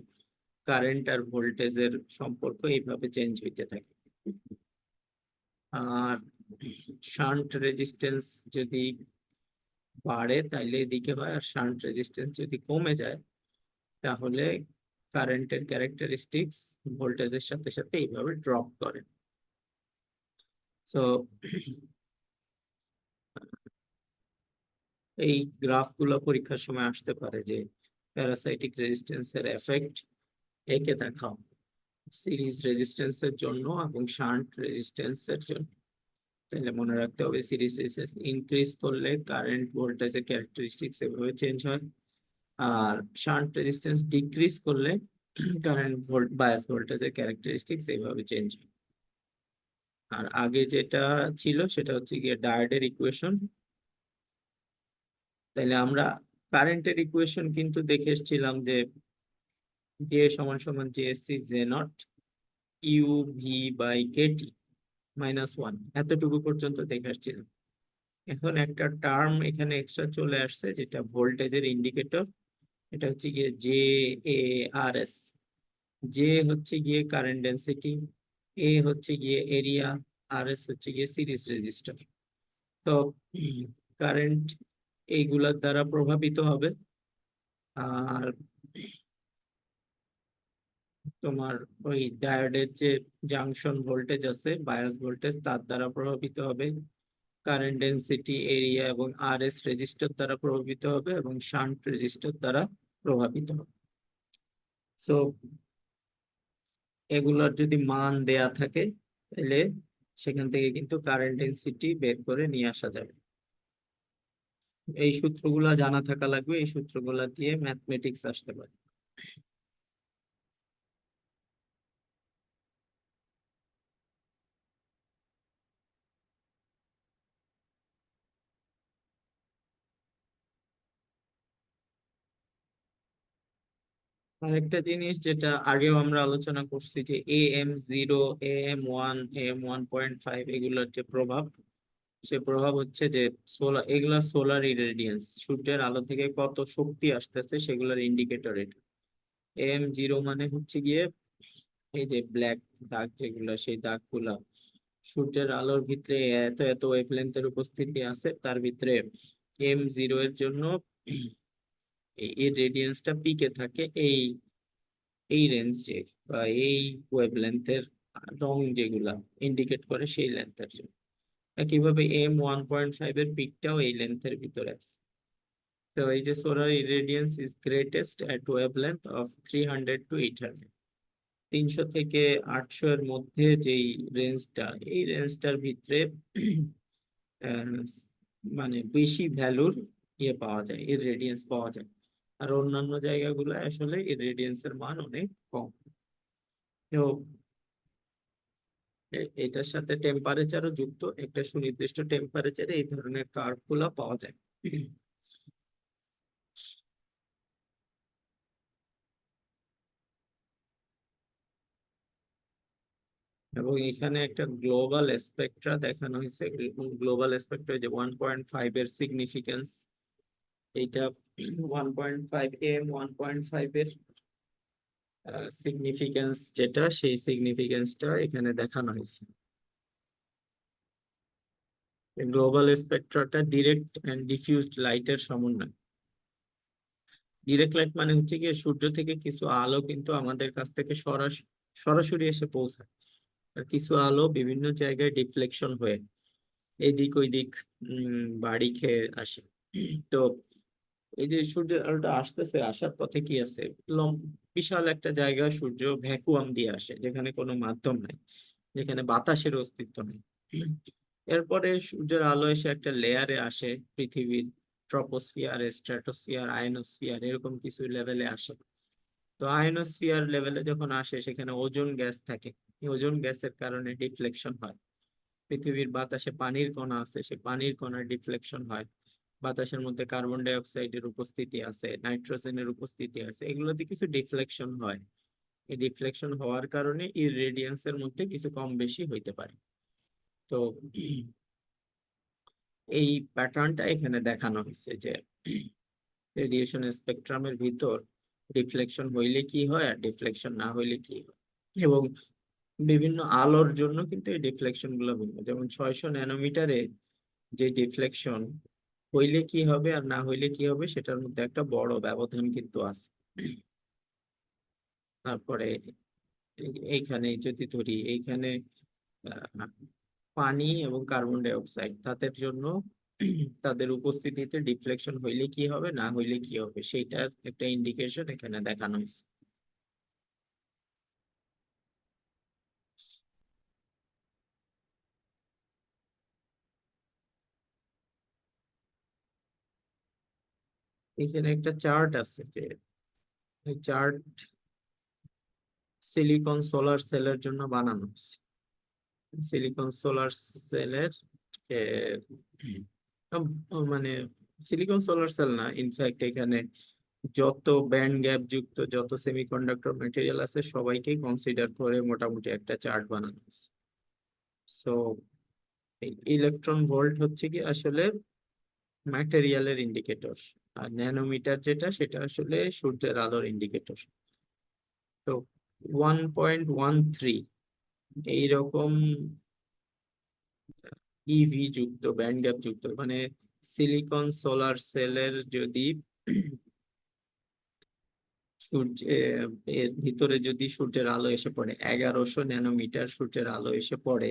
কারেন্ট আর ভোল্টেজের সম্পর্ক এইভাবে চেঞ্জ হইতে থাকে। আর শান্ট রেজিস্ট্যান্স যদি বাড়ে তাইলে এদিকে হয়, আর শান্ট রেজিস্ট্যান্স যদি কমে যায় তাহলে কারেন্টের ক্যারেক্টারিস্টিক্স ভোল্টেজের সাথে সাথে এইভাবে ড্রপ করে। সো এই গ্রাফগুলো পরীক্ষার সময় আসতে পারে যে প্যারাসাইটিক রেজিস্ট্যান্সের এফেক্ট একে দেখাও সিরিজ রেজিস্ট্যান্সের জন্য এবং শান্ট রেজিস্ট্যান্সের জন্য। তাহলে মনে রাখতে হবে সিরিজ রেজিস্ট্যান্স ইনক্রিজ করলে কারেন্ট ভোল্টেজের ক্যারেক্টারিস্টিক্স এভাবে চেঞ্জ হয়, আর শান্ট রেজিস্ট্যান্স ডিক্রিজ করলে কারেন্ট বায়াস ভোল্টেজের ক্যারেক্টারিস্টিক্স এইভাবে চেঞ্জ হয়। আর আগে যেটা ছিল সেটা হচ্ছে গিয়ে ডায়োডের ইকুয়েশন। তাইলে আমরা কারেন্টের ইকুয়েশন কিন্তু দেখে এসেছিলাম যে জে সমান সমান JSC J naught U V by KT -1, এতটুকু পর্যন্ত দেখে আসছিলাম। এখন একটা টার্ম এখানে এক্সট্রা চলে আসছে যেটা ভোল্টেজের ইন্ডিকেটর। এটা হচ্ছে গিয়ে J A R S. J হচ্ছে গিয়ে কারেন্ট ডেন্সিটি, এ হচ্ছে গিয়ে এরিয়া, আর এস হচ্ছে গিয়ে সিরিজ রেজিস্টার। তো কারেন্ট এইগুলার দ্বারা প্রভাবিত হবে। আর তোমার ওই ডায়োডের যে জাংশন ভোল্টেজ আছে, বায়াস ভোল্টেজ, তার দ্বারা প্রভাবিত হবে। কারেন্ট ডেন্সিটি, এরিয়া এবং আর এস রেজিস্টার দ্বারা প্রভাবিত হবে, এবং শান্ট রেজিস্টার দ্বারা প্রভাবিত হবে। সো এগুলোর যদি মান দেয়া থাকে, তাহলে সেখান থেকে কিন্তু কারেন্ট ডেন্সিটি বের করে নিয়ে আসা যাবে। এই সূত্রগুলা জানা থাকা লাগবে, এই সূত্রগুলা দিয়ে ম্যাথমেটিক্স আসতে পারে। আরেকটা জিনিস যেটা আগেও আমরা আলোচনা করছি, যে AM0, AM1, AM1.5 এগুলোর যে প্রভাব, সে প্রভাব হচ্ছে যে সোলার, এগুলা সোলার ইরেডিয়েন্স, সূর্যের আলো থেকে কত শক্তি আসতেছে সেগুলোর ইন্ডিকেটর এটা। AM0 মানে হচ্ছে গিয়ে এই যে ব্ল্যাক দাগ যেগুলা, সেই দাগগুলা সূর্যের আলোর ভিতরে এত এত ওয়েভলেন্থের উপস্থিতি আছে, তার ভিতরে M0 এর জন্য এই রেডিয়েন্সটা পিকে থাকে এই এই রেঞ্জে, বা এই ওয়েভলেন্থের রং যেগুলা ইন্ডিকেট করে সেই লেন্থের জন্য। একইভাবে M1.5 এর পিকটাও এই লেন্থের ভিতরে আছে। তো এই যে solar irradiance is greatest at wavelength of 300 to 800, 300 থেকে 800 এর মধ্যে যেই রেঞ্জটা, এই রেঞ্জটার ভিতরে আহ, মানে বেশি ভ্যালুর ইয়ে পাওয়া যায়, এর রেডিয়েন্স পাওয়া যায়। আর অন্যান্য জায়গাগুলো আসলে এর রেডিয়েন্সের মান অনেক কম। তো এটার সাথে টেম্পারেচারও যুক্ত, একটা সুনির্দিষ্ট টেম্পারেচারে এই ধরনের কার্ভ গুলা পাওয়া যায়। এবং এখানে একটা গ্লোবাল স্পেকট্রা দেখানো হয়েছে। গ্লোবাল স্পেকট্রা যে 1.5 এর সিগনিফিকেন্স, এইটা 1.5 AM1.5 এর সিগনিফিকেন্স যেটা, সেই সিগনিফিকেন্সটা এখানে দেখানো হয়েছে। গ্লোবাল স্পেকট্রাটা ডিরেক্ট এন্ড ডিফিউজড লাইটের সমন্বয়। ডিরেক্ট লাইট মানে হচ্ছে কি, সূর্য থেকে কিছু আলো কিন্তু আমাদের কাছ থেকে সরাসরি এসে পৌঁছায়, আর কিছু আলো বিভিন্ন জায়গায় ডিফ্লেকশন হয়ে এদিক ওই দিক বাড়ি খেয়ে আসে। তো এই যে সূর্যের আলোটা আসতেছে, আসার পথে কি আছে, লম বিশাল একটা জায়গা সূর্য ভ্যাকুয়াম দিয়ে আসে, যেখানে কোনো মাধ্যম নাই, যেখানে বাতাসের অস্তিত্ব নেই। এরপরে সূর্যের আলো এসে একটা লেয়ারে আসে, পৃথিবীর ট্রপোস্ফিয়ার, স্ট্র্যাটোস্ফিয়ার, আয়নোস্ফিয়ার, এরকম কিছু লেভেলে আসে। তো আয়নোস্ফিয়ার লেভেলে যখন আসে, সেখানে ওজোন গ্যাস থাকে। এই ওজোন গ্যাসের কারণে ডিফ্লেকশন হয়। পৃথিবীর বাতাসে পানির কণা আছে, সেই পানির কণার ডিফ্লেকশন হয়। বাতাসের মধ্যে কার্বন ডাই অক্সাইডের উপস্থিতি আছে, নাইট্রোজেনের উপস্থিতি আছে, এগুলোতে কিছু ডিফ্লেকশন হয়। এই ডিফ্লেকশন হওয়ার কারণে ইররেডিয়েন্সের মধ্যে কিছু কম বেশি হইতে পারে। তো এই প্যাটার্নটা এখানে দেখানো হয়েছে, যে রেডিয়েশন স্পেকট্রামের ভিতর ডিফ্লেকশন হইলে কি হয় আর ডিফ্লেকশন না হইলে কি হয়। এবং বিভিন্ন আলোর জন্য কিন্তু এই ডিফ্লেকশন গুলো ভিন্ন, যেমন 600 ন্যানোমিটারে যে ডিফ্লেকশন হইলে কি হবে আর না হইলে কি হবে, সেটার মধ্যে একটা বড় ব্যবধান কিন্তু আছে। তারপরে এইখানে যদি ধরি, এইখানে আহ, পানি এবং কার্বন ডাই অক্সাইড, তাদের জন্য তাদের উপস্থিতিতে ডিফ্লেকশন হইলে কি হবে না হইলে কি হবে, সেইটার একটা ইন্ডিকেশন এখানে দেখানো হয়েছে। এখানে একটা চার্ট আছে, যে চার্ট সিলিকন সোলার সেলের জন্য বানানো হয়েছে। সিলিকন সোলার সেলের মানে সিলিকন সোলার সেল না, ইনফ্যাক্ট এখানে যত ব্যান্ড গ্যাপ যুক্ত যত সেমিকন্ডাক্টর ম্যাটেরিয়াল আছে, সবাইকেই কনসিডার করে মোটামুটি একটা চার্ট বানানো হয়েছে। সো ইলেকট্রন ভোল্ট হচ্ছে কি আসলে ম্যাটেরিয়ালের ইন্ডিকেটর। আর ন্যানোমিটার যেটা, সেটা আসলে সূর্যের আলোর ইন্ডিকেটর। তো 1.13 এইরকম ইভি যুক্ত, ব্যান্ড গ্যাপ যুক্ত, মানে সিলিকন সোলার সেলের যদি সূর্য এর ভিতরে যদি সূর্যের আলো এসে পড়ে, 1100 ন্যানোমিটার সূর্যের আলো এসে পড়ে,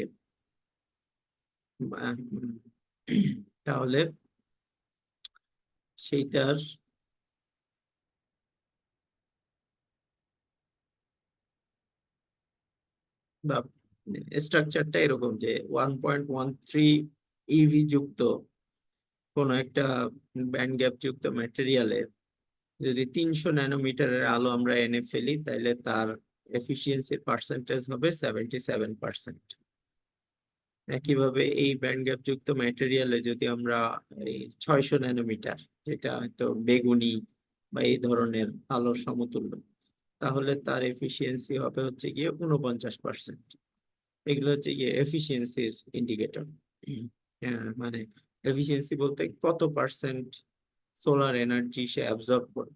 আহ, তাহলে সেইটার বা স্ট্রাকচারটা এরকম যে 1.13 ইভি যুক্ত কোন একটা ব্যান্ড গ্যাপ যুক্ত ম্যাটেরিয়ালে যদি 300 ন্যানোমিটারের আলো আমরা এনে ফেলি, তাহলে তার এফিসিয়েন্সির পার্সেন্টেজ হবে 77%। একইভাবে এই ব্যান্ড গ্যাপ যুক্ত ম্যাটেরিয়ালে যদি আমরা এই 600 ন্যানোমিটার, যেটা হয়তো বেগুনি বা এই ধরনের আলোর সমতুল্য, তাহলে তার এফিসিয়েন্সি হবে হচ্ছে গিয়ে 49%। এগুলো হচ্ছে গিয়ে এফিসিয়েন্সির ইন্ডিকেটর। মানে এফিসিয়েন্সি বলতে কত পার্সেন্ট সোলার এনার্জি সে অ্যাবজর্ব করে,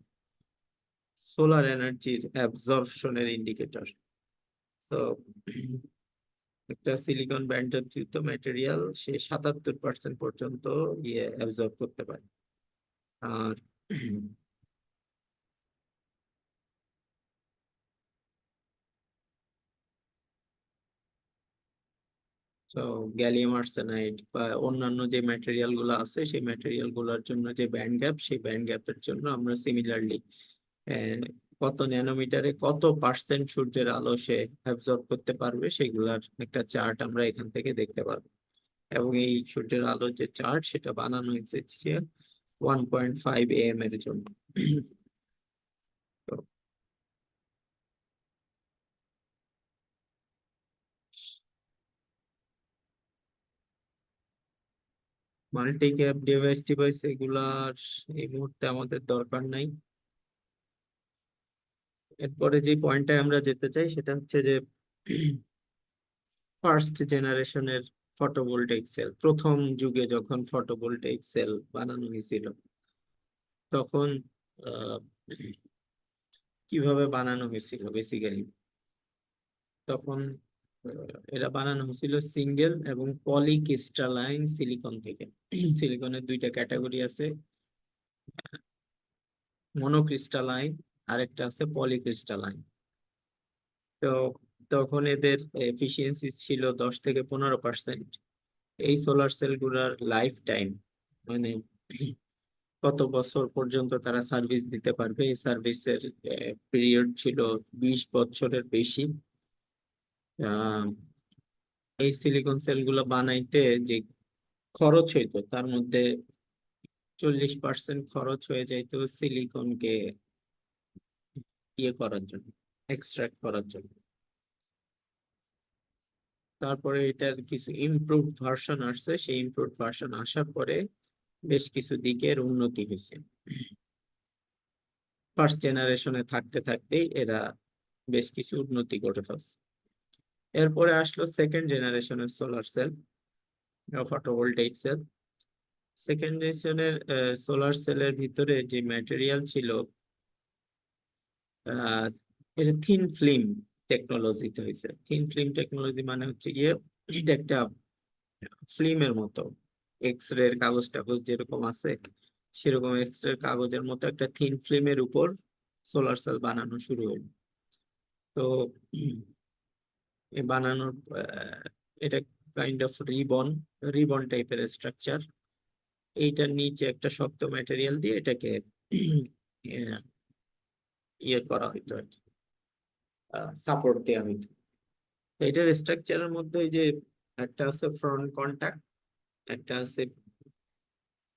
সোলার এনার্জির অ্যাবজর্পশনের ইন্ডিকেটর। তো একটা সিলিকন ব্যান্ডযুক্ত ম্যাটেরিয়াল সে 77% পর্যন্ত ইয়ে অ্যাবজর্ব করতে পারে। আর তো গ্যালিয়াম আর্সেনাইড বা অন্যান্য যে ম্যাটেরিয়াল গুলো আছে, সেই ম্যাটেরিয়াল গুলোর জন্য যে ব্যান্ড গ্যাপ, সেই ব্যান্ড গ্যাপের জন্য আমরা সিমিলারলি কত ন্যানোমিটারে কত পার্সেন্ট সূর্যের আলো সে অ্যাবজর্ব করতে পারবে সেগুলার একটা চার্ট আমরা এখান থেকে দেখতে পারবো। এবং এই সূর্যের আলোর যে চার্ট, সেটা বানানো হয়েছে যে 1.5 AM এর জন্য। মাল্টি ক্যাপ ডিভাইস টিভাইস এগুলার এই মুহূর্তে আমাদের দরকার নাই। এরপরে যে পয়েন্টে আমরা যেতে চাই সেটা হচ্ছে যে ফার্স্ট জেনারেশনের ফটোভোল্টাইক সেল, প্রথম যুগে যখন ফটোভোল্টাইক সেল বানানো হয়েছিল, তখন আহ, কিভাবে বানানো হয়েছিল বেসিক্যালি। তখন এরা বানানো হয়েছিল সিঙ্গেল এবং পলিক্রিস্টালাইন সিলিকন থেকে। সিলিকনের দুইটা ক্যাটাগরি আছে, মনোক্রিস্টালাইন আর একটা আছে পলিক্রিস্টালাইন। তো তখন এদের এফিসিয়েন্সি ছিল 10 থেকে 15%। এই সোলার সেলগুলার লাইফ টাইম, মানে কত বছর পর্যন্ত তারা সার্ভিস দিতে পারবে, এই সার্ভিসের পিরিয়ড ছিল 20 বছরের বেশি। আহ, এই সিলিকন সেলগুলো বানাইতে যে খরচ হইতো, তার মধ্যে 40% খরচ হয়ে যাইতো সিলিকনকে ইয়ে করার জন্য, এক্সট্রাক্ট করার জন্য। তারপরে এটার কিছু ইমপ্রুভড ভার্সন আসছে, সেই ইমপ্রুভড ভার্সন আসার পরে বেশ কিছু দিকের উন্নতি হয়েছে। ফার্স্ট জেনারেশনে থাকতে থাকতেই এরা বেশ কিছু উন্নতি করে ফেলছে। এরপরে আসলো সেকেন্ড জেনারেশনের solar cell, photovoltaic cell. Second জেনারেশনের সোলার সেলের ভিতরে যে ম্যাটেরিয়াল ছিল, আহ এটা থিন ফিল্ম টেকনোলজিতে হয়েছে। থিন ফিল্ম টেকনোলজি মানে হচ্ছে গিয়ে এটা একটা ফিল্মের মতো, এক্স রে কাগজ টাগজ যেরকম আছে, সেরকম এক্স রে কাগজের মতো একটা থিন ফিল্মের উপর সোলার সেল বানানো শুরু হলো। তো এ বানানোর এটা কাইন্ড অফ রিবন, রিবন টাইপের স্ট্রাকচার। এইটার নিচে একটা শক্ত ম্যাটেরিয়াল দিয়ে এটাকে আহ, ইয়ে করা হইতো আর কি, সাপোর্ট দেওয়া হইতো। তো এটার স্ট্রাকচারের মধ্যে এই যে একটা আছে ফ্রন্ট কন্টাক্ট, একটা আছে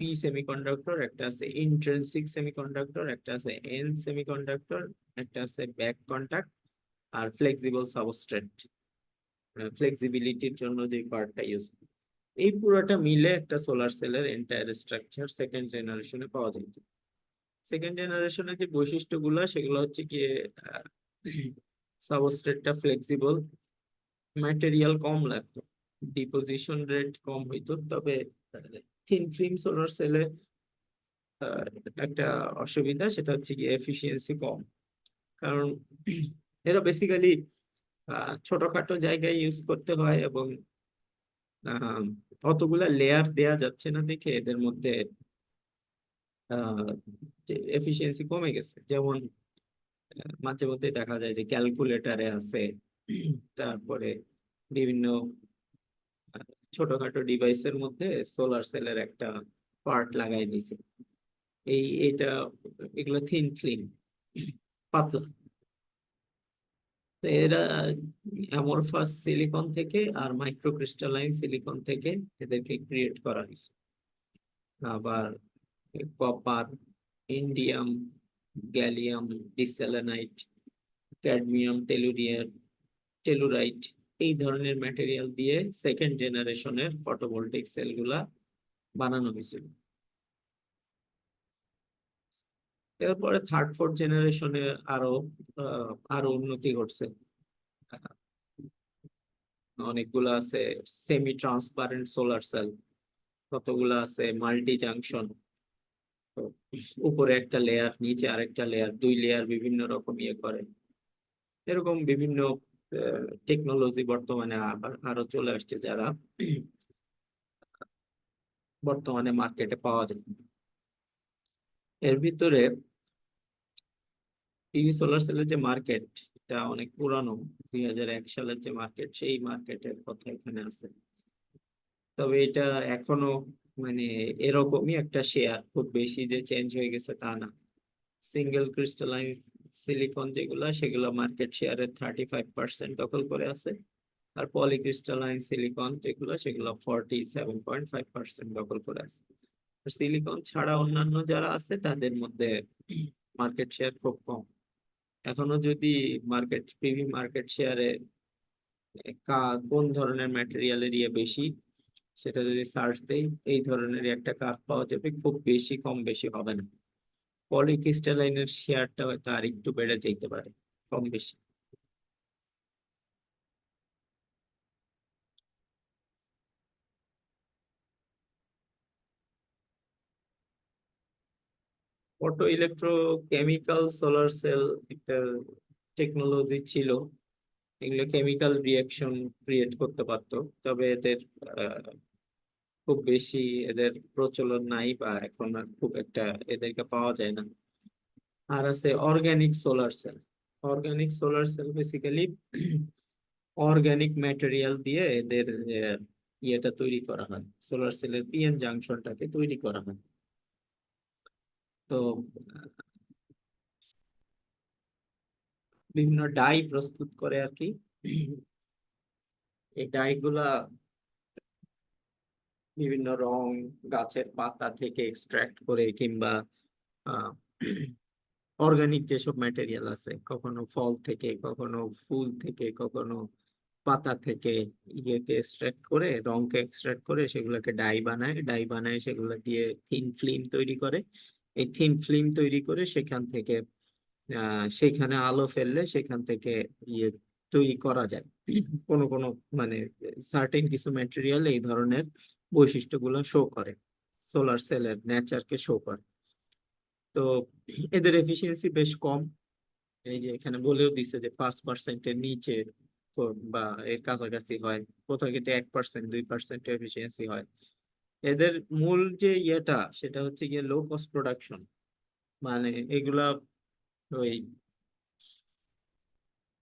পি সেমিকন্ডাক্টর, একটা আছে ইন্ট্রিনসিক সেমিকন্ডাক্টর, একটা আছে এন সেমিকন্ডাক্টর, একটা আছে ব্যাক কন্টাক্ট, আর ফ্লেক্সিবল সাবস্ট্রেট, ফ্লেক্সিবিলিটির জন্য যে পার্টটা ইউজ। এই পুরোটা মিলে একটা সোলার সেলের এন্টায়ার স্ট্রাকচার সেকেন্ড জেনারেশনে পাওয়া যেত। সেকেন্ড জেনারেশনের যে বৈশিষ্ট্যগুলো, সেগুলো হচ্ছে কি সাবস্ট্রেটটা ফ্লেক্সিবল, ম্যাটেরিয়াল কম লাগতো, ডিপোজিশন রেট কম হইতো। তবে থিন ফিল্ম সোলার সেলে একটা অসুবিধা, সেটা হচ্ছে কি এফিসিয়েন্সি কম। কারণ এরা বেসিক্যালি ছোটখাটো জায়গায় ইউজ করতে হয়, এবং আহ, অতগুলা লেয়ার দেয়া যাচ্ছে না দেখে এদের মধ্যে এফিসিয়েন্সি কমে গেছে। যেমন মাঝে মধ্যে দেখা যায় যে ক্যালকুলেটরে আছে, তারপরে বিভিন্ন ছোটখাটো ডিভাইসের মধ্যে সোলার সেলের একটা পার্ট লাগাই দিছে। এটা এগুলো থিন ফিল্ম, পাতলা। তো এরা অ্যামরফাস সিলিকন থেকে আর মাইক্রোক্রিস্টালাইন সিলিকন থেকে এদেরকে ক্রিয়েট করা হয়েছে। আবার কপার, ইন্ডিয়াম, গ্যালিয়াম, ডিসেলেনাইট, ক্যাডমিয়াম, টেলুরাইট, এই ধরনের ম্যাটেরিয়াল দিয়ে সেকেন্ড জেনারেশনের ফটোভোল্টাইক সেলগুলা বানানো হয়েছিল। এরপরে থার্ড ফোর্থ জেনারেশনে আরো আরো উন্নতি ঘটছে। অনেকগুলো আছে সেমি ট্রান্সপারেন্ট সোলার সেল, কতগুলো আছে মাল্টি জাংশন, উপরে একটা লেয়ার, নিচে আরেকটা লেয়ার, দুই লেয়ার বিভিন্ন রকম ইয়ে করে। এরকম বিভিন্ন টেকনোলজি বর্তমানে আবার আরো চলে আসছে, যারা বর্তমানে মার্কেটে পাওয়া যায়। এর ভিতরে পিভি সোলার সেলের যে মার্কেট, এটা অনেক পুরানো। 2001 সালের যে মার্কেট, সেই মার্কেটের কথা এখানে আছে। তবে এটা এখনো মানে এরকমই একটা শেয়ার, খুব বেশি যে চেঞ্জ হয়ে গেছে তা না। সিঙ্গেল ক্রিস্টালাইন সিলিকন যেগুলা, সেগুলো মার্কেট শেয়ারের 35% দখল করে আছে। আর পলিক্রিস্টালাইন সিলিকন যেগুলো, সেগুলো 47.5% দখল করে আছে। সিলিকন ছাড়া অন্যান্য যারা আছে তাদের মধ্যে মার্কেট শেয়ার খুব কম। এখনো যদি পিভি মার্কেট শেয়ারে কোন ধরনের ম্যাটেরিয়ালের ইয়ে বেশি, সেটা যদি সার্চ দেই, এই ধরনের একটা কার্ভ পাওয়া যাবে। খুব বেশি কম বেশি হবে না। পলিক্রিস্টালাইনের শেয়ারটা হয়তো আর একটু বেড়ে যেতে পারে, কম বেশি। ফটো ইলেকট্রোকেমিক্যাল সোলার সেল একটা টেকনোলজি ছিল। এগুলো কেমিক্যাল রিয়াকশন ক্রিয়েট করতে পারতো, তবে এদের আহ, খুব বেশি এদের প্রচলন নাই, বা এখন আর খুব একটা এদেরকে পাওয়া যায় না। আর আছে organic solar cell. Organic solar cell basically organic material দিয়ে এদের ইয়েটা তৈরি করা হয়, সোলার সেলের পিএন জাংশনটাকে তৈরি করা হয়। তো বিভিন্ন ডাই প্রস্তুত করে আর কি। এই ডাই গুলা বিভিন্ন রং, গাছের পাতা থেকে এক্সট্রাক্ট করে, কিংবা অর্গানিক যেসব ম্যাটেরিয়াল আছে, কখনো ফল থেকে, কখনো ফুল থেকে, কখনো পাতা থেকে, ইয়েকে এক্সট্রাক্ট করে, রংকে এক্সট্রাক্ট করে সেগুলোকে ডাই বানায় সেগুলো দিয়ে থিন ফিল্ম তৈরি করে। এই থিন ফিল্ম তৈরি করে সেখান থেকে সেখানে আলো ফেললে সেখান থেকে ইয়ে তৈরি করা যায়। কোনো কোনো মানে সার্টেন কিছু ম্যাটেরিয়াল এই ধরনের বৈশিষ্ট্যগুলো শো করে, সোলার সেলের নেচারকে শো করে। তো এদের এফিসিয়েন্সি বেশ কম। এই যে এখানে বলেও দিছে যে 5%-এর নিচে বা এর কাছাকাছি হয়। কোথাও কিন্তু 1%, 2% এফিসিয়েন্সি হয়। এদের মূল যে ইয়েটা, সেটা হচ্ছে গিয়ে লো কস্ট প্রোডাকশন। মানে এগুলা ওই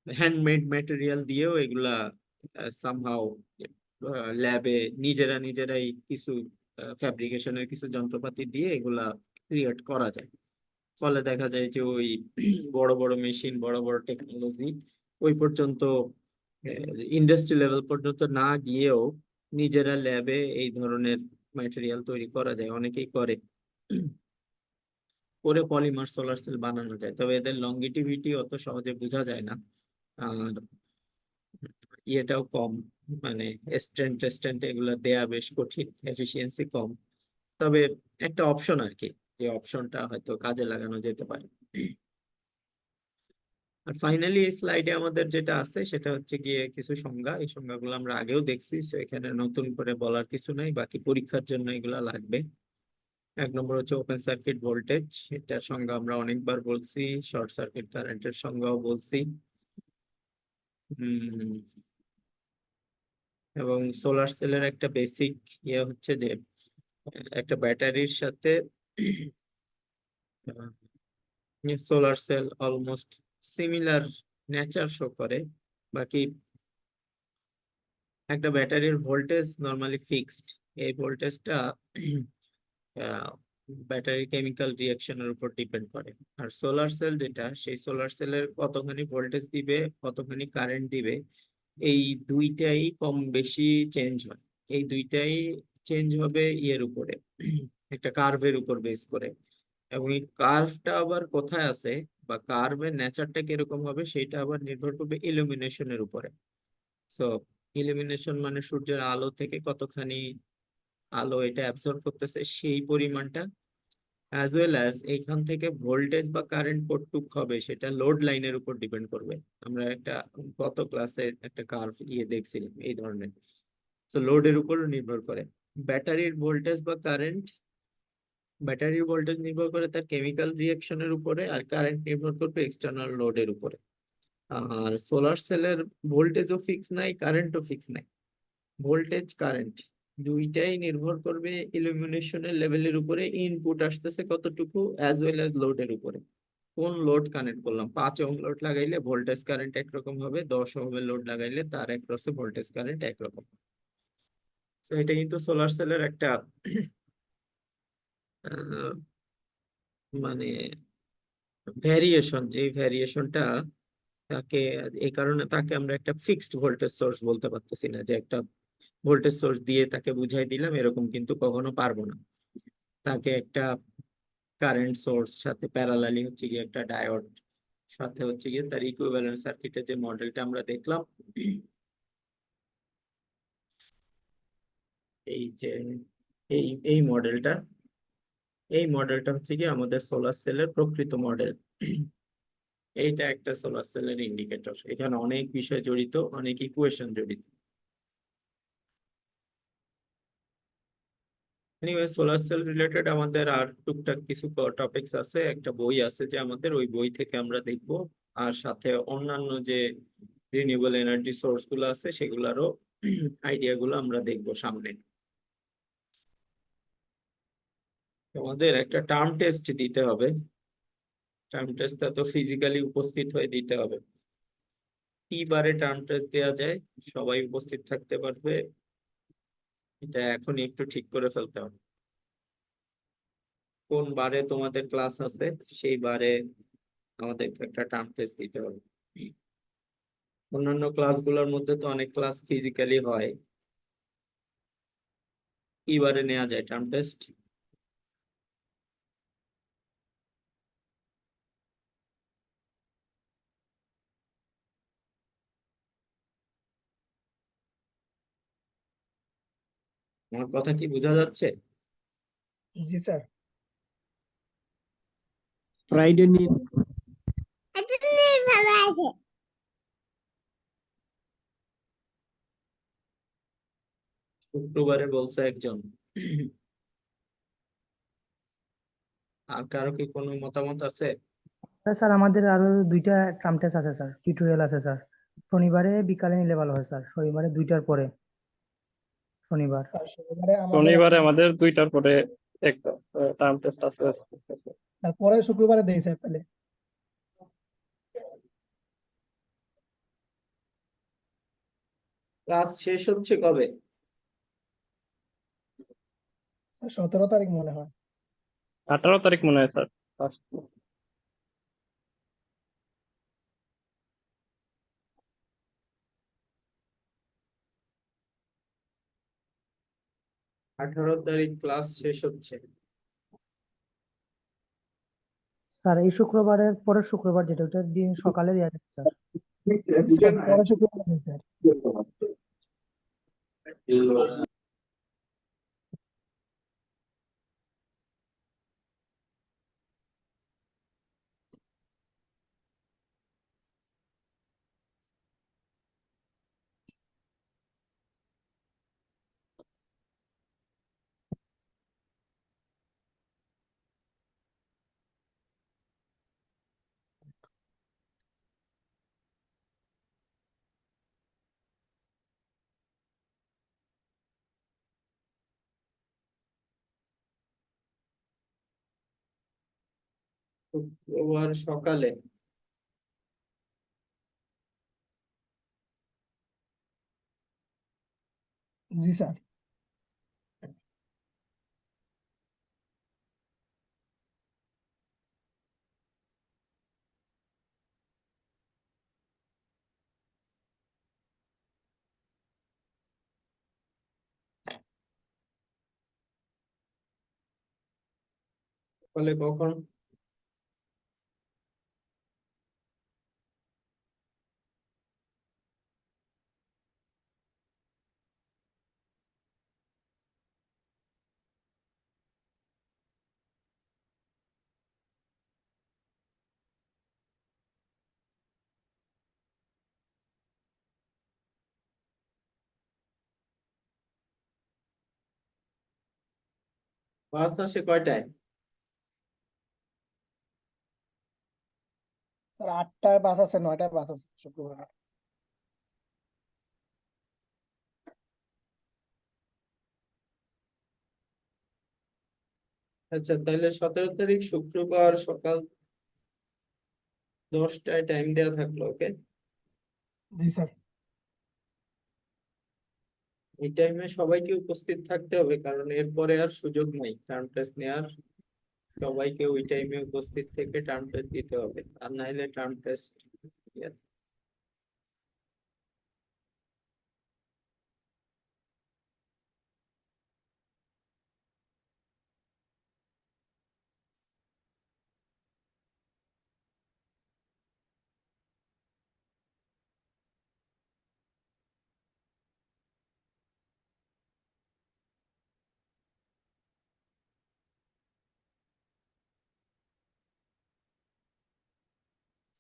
হ্যান্ডমেড ম্যাটেরিয়াল দিয়েও এগুলা সামহাও ল্যাবে নিজেরাই কিছু ফ্যাব্রিকেশনের কিছু যন্ত্রপাতি দিয়ে এগুলা ক্রিয়েট করা যায়। ফলে দেখা যায় যে ওই বড় বড় মেশিন, বড় বড় টেকনোলজি ওই পর্যন্ত, ইন্ডাস্ট্রি লেভেল পর্যন্ত না গিয়েও নিজেরা ল্যাবে এই ধরনের ম্যাটেরিয়াল তৈরি করা যায়, অনেকেই করে। করে পলিমার সোলার সেল বানানো যায়, তবে এদের লংগিটিভিটি অত সহজে বোঝা যায় না। আর ইয়েটাও কম, মানে স্ট্রেন্থ টেস্টেন্ট এগুলো দেয়া বেশ কঠিন, এফিসিয়েন্সি কম। তবে একটা অপশন আর কি, যে অপশনটা হয়তো কাজে লাগানো যেতে পারে। আর ফাইনালি এই স্লাইডে আমাদের যেটা আছে সেটা হচ্ছে গিয়ে কিছু সংজ্ঞা। এই সংজ্ঞাগুলো আমরা আগেও দেখছি, তো এখানে নতুন করে বলার কিছু নাই, বাকি পরীক্ষার জন্য এগুলা লাগবে। এক নম্বর হচ্ছে ওপেন সার্কিট ভোল্টেজ, এটার সংজ্ঞা আমরা অনেকবার বলছি, শর্ট সার্কিট কারেন্টের সংজ্ঞাও বলছি। উম, এবং সোলার সেলের একটা বেসিক ইয়ে হচ্ছে যে একটা ব্যাটারির সাথে solar cell almost similar nature show করে। বাকি একটা ব্যাটারির ভোল্টেজ নর্মালি ফিক্সড, এই ভোল্টেজটা ব্যাটারি কেমিক্যাল রিয়াকশনের উপর ডিপেন্ড করে। আর সোলার সেল যেটা, সেই সোলার সেলের কতখানি ভোল্টেজ দিবে, কতখানি কারেন্ট দিবে, এই দুইটাই কম বেশি চেঞ্জ হয়। এই দুইটাই চেঞ্জ হবে ইয়ের উপরে, একটা কার্ভের উপর বেস করে। এবং এই কার্ভটা আবার কোথায় আছে বা কার্ভের নেচারটা কিরকম হবে সেটা আবার নির্ভর করবে ইলুমিনেশনের উপরে। সো ইলুমিনেশন মানে সূর্যের আলো থেকে কতখানি আলো এটা অ্যাবজর্ব করতেছে সেই পরিমাণটা, অ্যাজ ওয়েল অ্যাজ এইখান থেকে ভোল্টেজ বা কারেন্ট কতটুক হবে সেটা লোড লাইনের উপর ডিপেন্ড করবে। আমরা একটা গত ক্লাসে একটা কার্ভ ইয়ে দেখছিলাম এই ধরনের। তো লোডের উপর নির্ভর করে ব্যাটারির ভোল্টেজ বা কারেন্ট। ব্যাটারির ভোল্টেজ নির্ভর করে তার কেমিক্যাল রিয়াকশনের উপরে, আর কারেন্ট নির্ভর করবে এক্সটার্নাল লোডের উপরে। আর সোলার সেলের ভোল্টেজও ফিক্স নাই, কারেন্টও ফিক্স নাই। ভোল্টেজ কারেন্ট দুইটাই নির্ভর করবে ইলুমিনেশনের লেভেলের উপরে, ইনপুট আসতেছে কতটুকু, অ্যাজ ওয়েল অ্যাজ লোডের উপরে। কোন লোড কানেক্ট করলাম, 5 ওহম লোড লাগাইলে ভোল্টেজ কারেন্ট একরকম হবে, 10 ওহমের লোড লাগাইলে তার অ্যাক্রসে ভোল্টেজ কারেন্ট একরকম। তো এটা কিন্তু সোলার সেলের একটা আহ, মানে ভ্যারিয়েশন, যে ভ্যারিয়েশনটা তাকে, এই কারণে তাকে আমরা একটা ফিক্সড ভোল্টেজ সোর্স বলতে পারতেছি না, যে একটা ভোল্টেজ সোর্স দিয়ে তাকে বুঝাই দিলাম এরকম কিন্তু কখনো পারবো না। তাকে একটা কারেন্ট সোর্স সাথে প্যারালালি হচ্ছে গিয়ে একটা ডায়োড, সাথে হচ্ছে গিয়ে তার ইকুইভ্যালেন্ট সার্কিটের যে মডেলটা আমরা দেখলাম, এই যে এই এই মডেলটা, এই মডেলটা হচ্ছে কি আমাদের সোলার সেলের প্রকৃত মডেল। এইটা একটা সোলার সেলের ইন্ডিকেটর, এখানে অনেক বিষয় জড়িত, অনেক ইকুয়েশন জড়িত। এনিওয়ে সোলার সেল রিলেটেড আমাদের আর টুকটাক কিছু টপিকস আছে, একটা বই আছে যে আমাদের, ওই বই থেকে আমরা দেখব। আর সাথে অন্যান্য যে রিনিউয়েবল এনার্জি সোর্স গুলো আছে সেগুলোরও আইডিয়া গুলো আমরা দেখব সামনে। তোমাদের একটা টার্ম টেস্ট দিতে হবে, টার্ম টেস্টটা তো ফিজিক্যালি উপস্থিত হয়ে দিতে হবে। কি বারে টার্ম টেস্ট দেওয়া যায়, সবাই উপস্থিত থাকতে পারবে, এটা এখন একটু ঠিক করে ফেলতে হবে। কোন বারে তোমাদের ক্লাস আছে সেই বারে আমাদের একটা টার্ম টেস্ট দিতে হবে। অন্যান্য ক্লাসগুলোর মধ্যে তো অনেক ক্লাস ফিজিক্যালি হয়, কি বারে নেওয়া যায় টার্ম টেস্ট? আমার কথা কি বোঝা যাচ্ছে? জি স্যার। ফ্রাইডে নিয়ে শুক্রবারে বলছে একজন। আর কারো কি কোনো মতামত আছে? স্যার আমাদের আরো দুইটা ট্রাম টেস্ট আছে স্যার, টিউটোরিয়াল আছে স্যার। শনিবারে বিকালে নিলে ভালো হয় স্যার, শনিবারে 2টার পরে। শনিবার স্যার শনিবারে আমাদের শনিবারে একটা, আমাদের 2টার পরে একটা টার্ম টেস্ট আছে। তারপরে শুক্রবারে দেই স্যার তাহলে। ক্লাস শেষ হচ্ছে কবে? স্যার 17 তারিখ মনে হয়। 18 তারিখ মনে হয় স্যার। 18 তারিখ ক্লাস শেষ হচ্ছে। স্যার, এই শুক্রবারের পরের শুক্রবার যেটা, ওটার দিন সকালে দেওয়া যাবে স্যার। জি স্যার, পরে শুক্রবারে দেই স্যার। শুক্রবার সকালে জি স্যার। সকালে কখন? বাস আসে কয়টায়? স্যার 8টায় বাস আছে, 9টায় বাস আছে শুক্রবার। আচ্ছা, তাহলে 17 তারিখ শুক্রবার সকাল 10টায় টাইম দেওয়া থাকলো, ওকে। জি স্যার। এই টাইমে সবাইকে উপস্থিত থাকতে হবে, কারণ এরপরে আর সুযোগ নাই টার্ম টেস্ট নেওয়ার। সবাইকে ওই টাইমে উপস্থিত থেকে টার্ম টেস্ট দিতে হবে, আর নাইলে টার্ম টেস্ট।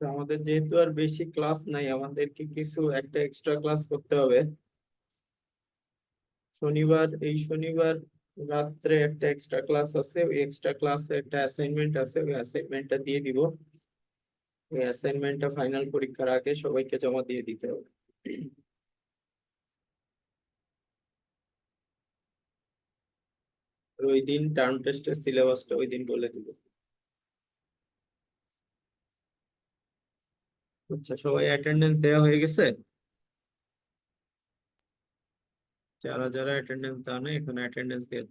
তো আমাদের যেহেতু আর বেশি ক্লাস নাই, আমাদেরকে কিছু একটা এক্সট্রা ক্লাস করতে হবে। এই শনিবার রাত্রে একটা এক্সট্রা ক্লাস আছে, ওই এক্সট্রা ক্লাসে একটা অ্যাসাইনমেন্ট আছে, ওই অ্যাসাইনমেন্টটা দিয়ে দিব। ওই অ্যাসাইনমেন্টটা ফাইনাল পরীক্ষার আগে সবাইকে জমা দিয়ে দিতে হবে। আর ওই দিন টার্ম টেস্টের সিলেবাসটা ওই দিন বলে দিব। আচ্ছা, সবাই অ্যাটেন্ডেন্স দেওয়া হয়ে গেছে? যারা যারা অ্যাটেন্ডেন্স দেওয়া নেই এখানে অ্যাটেন্ডেন্স দিয়ে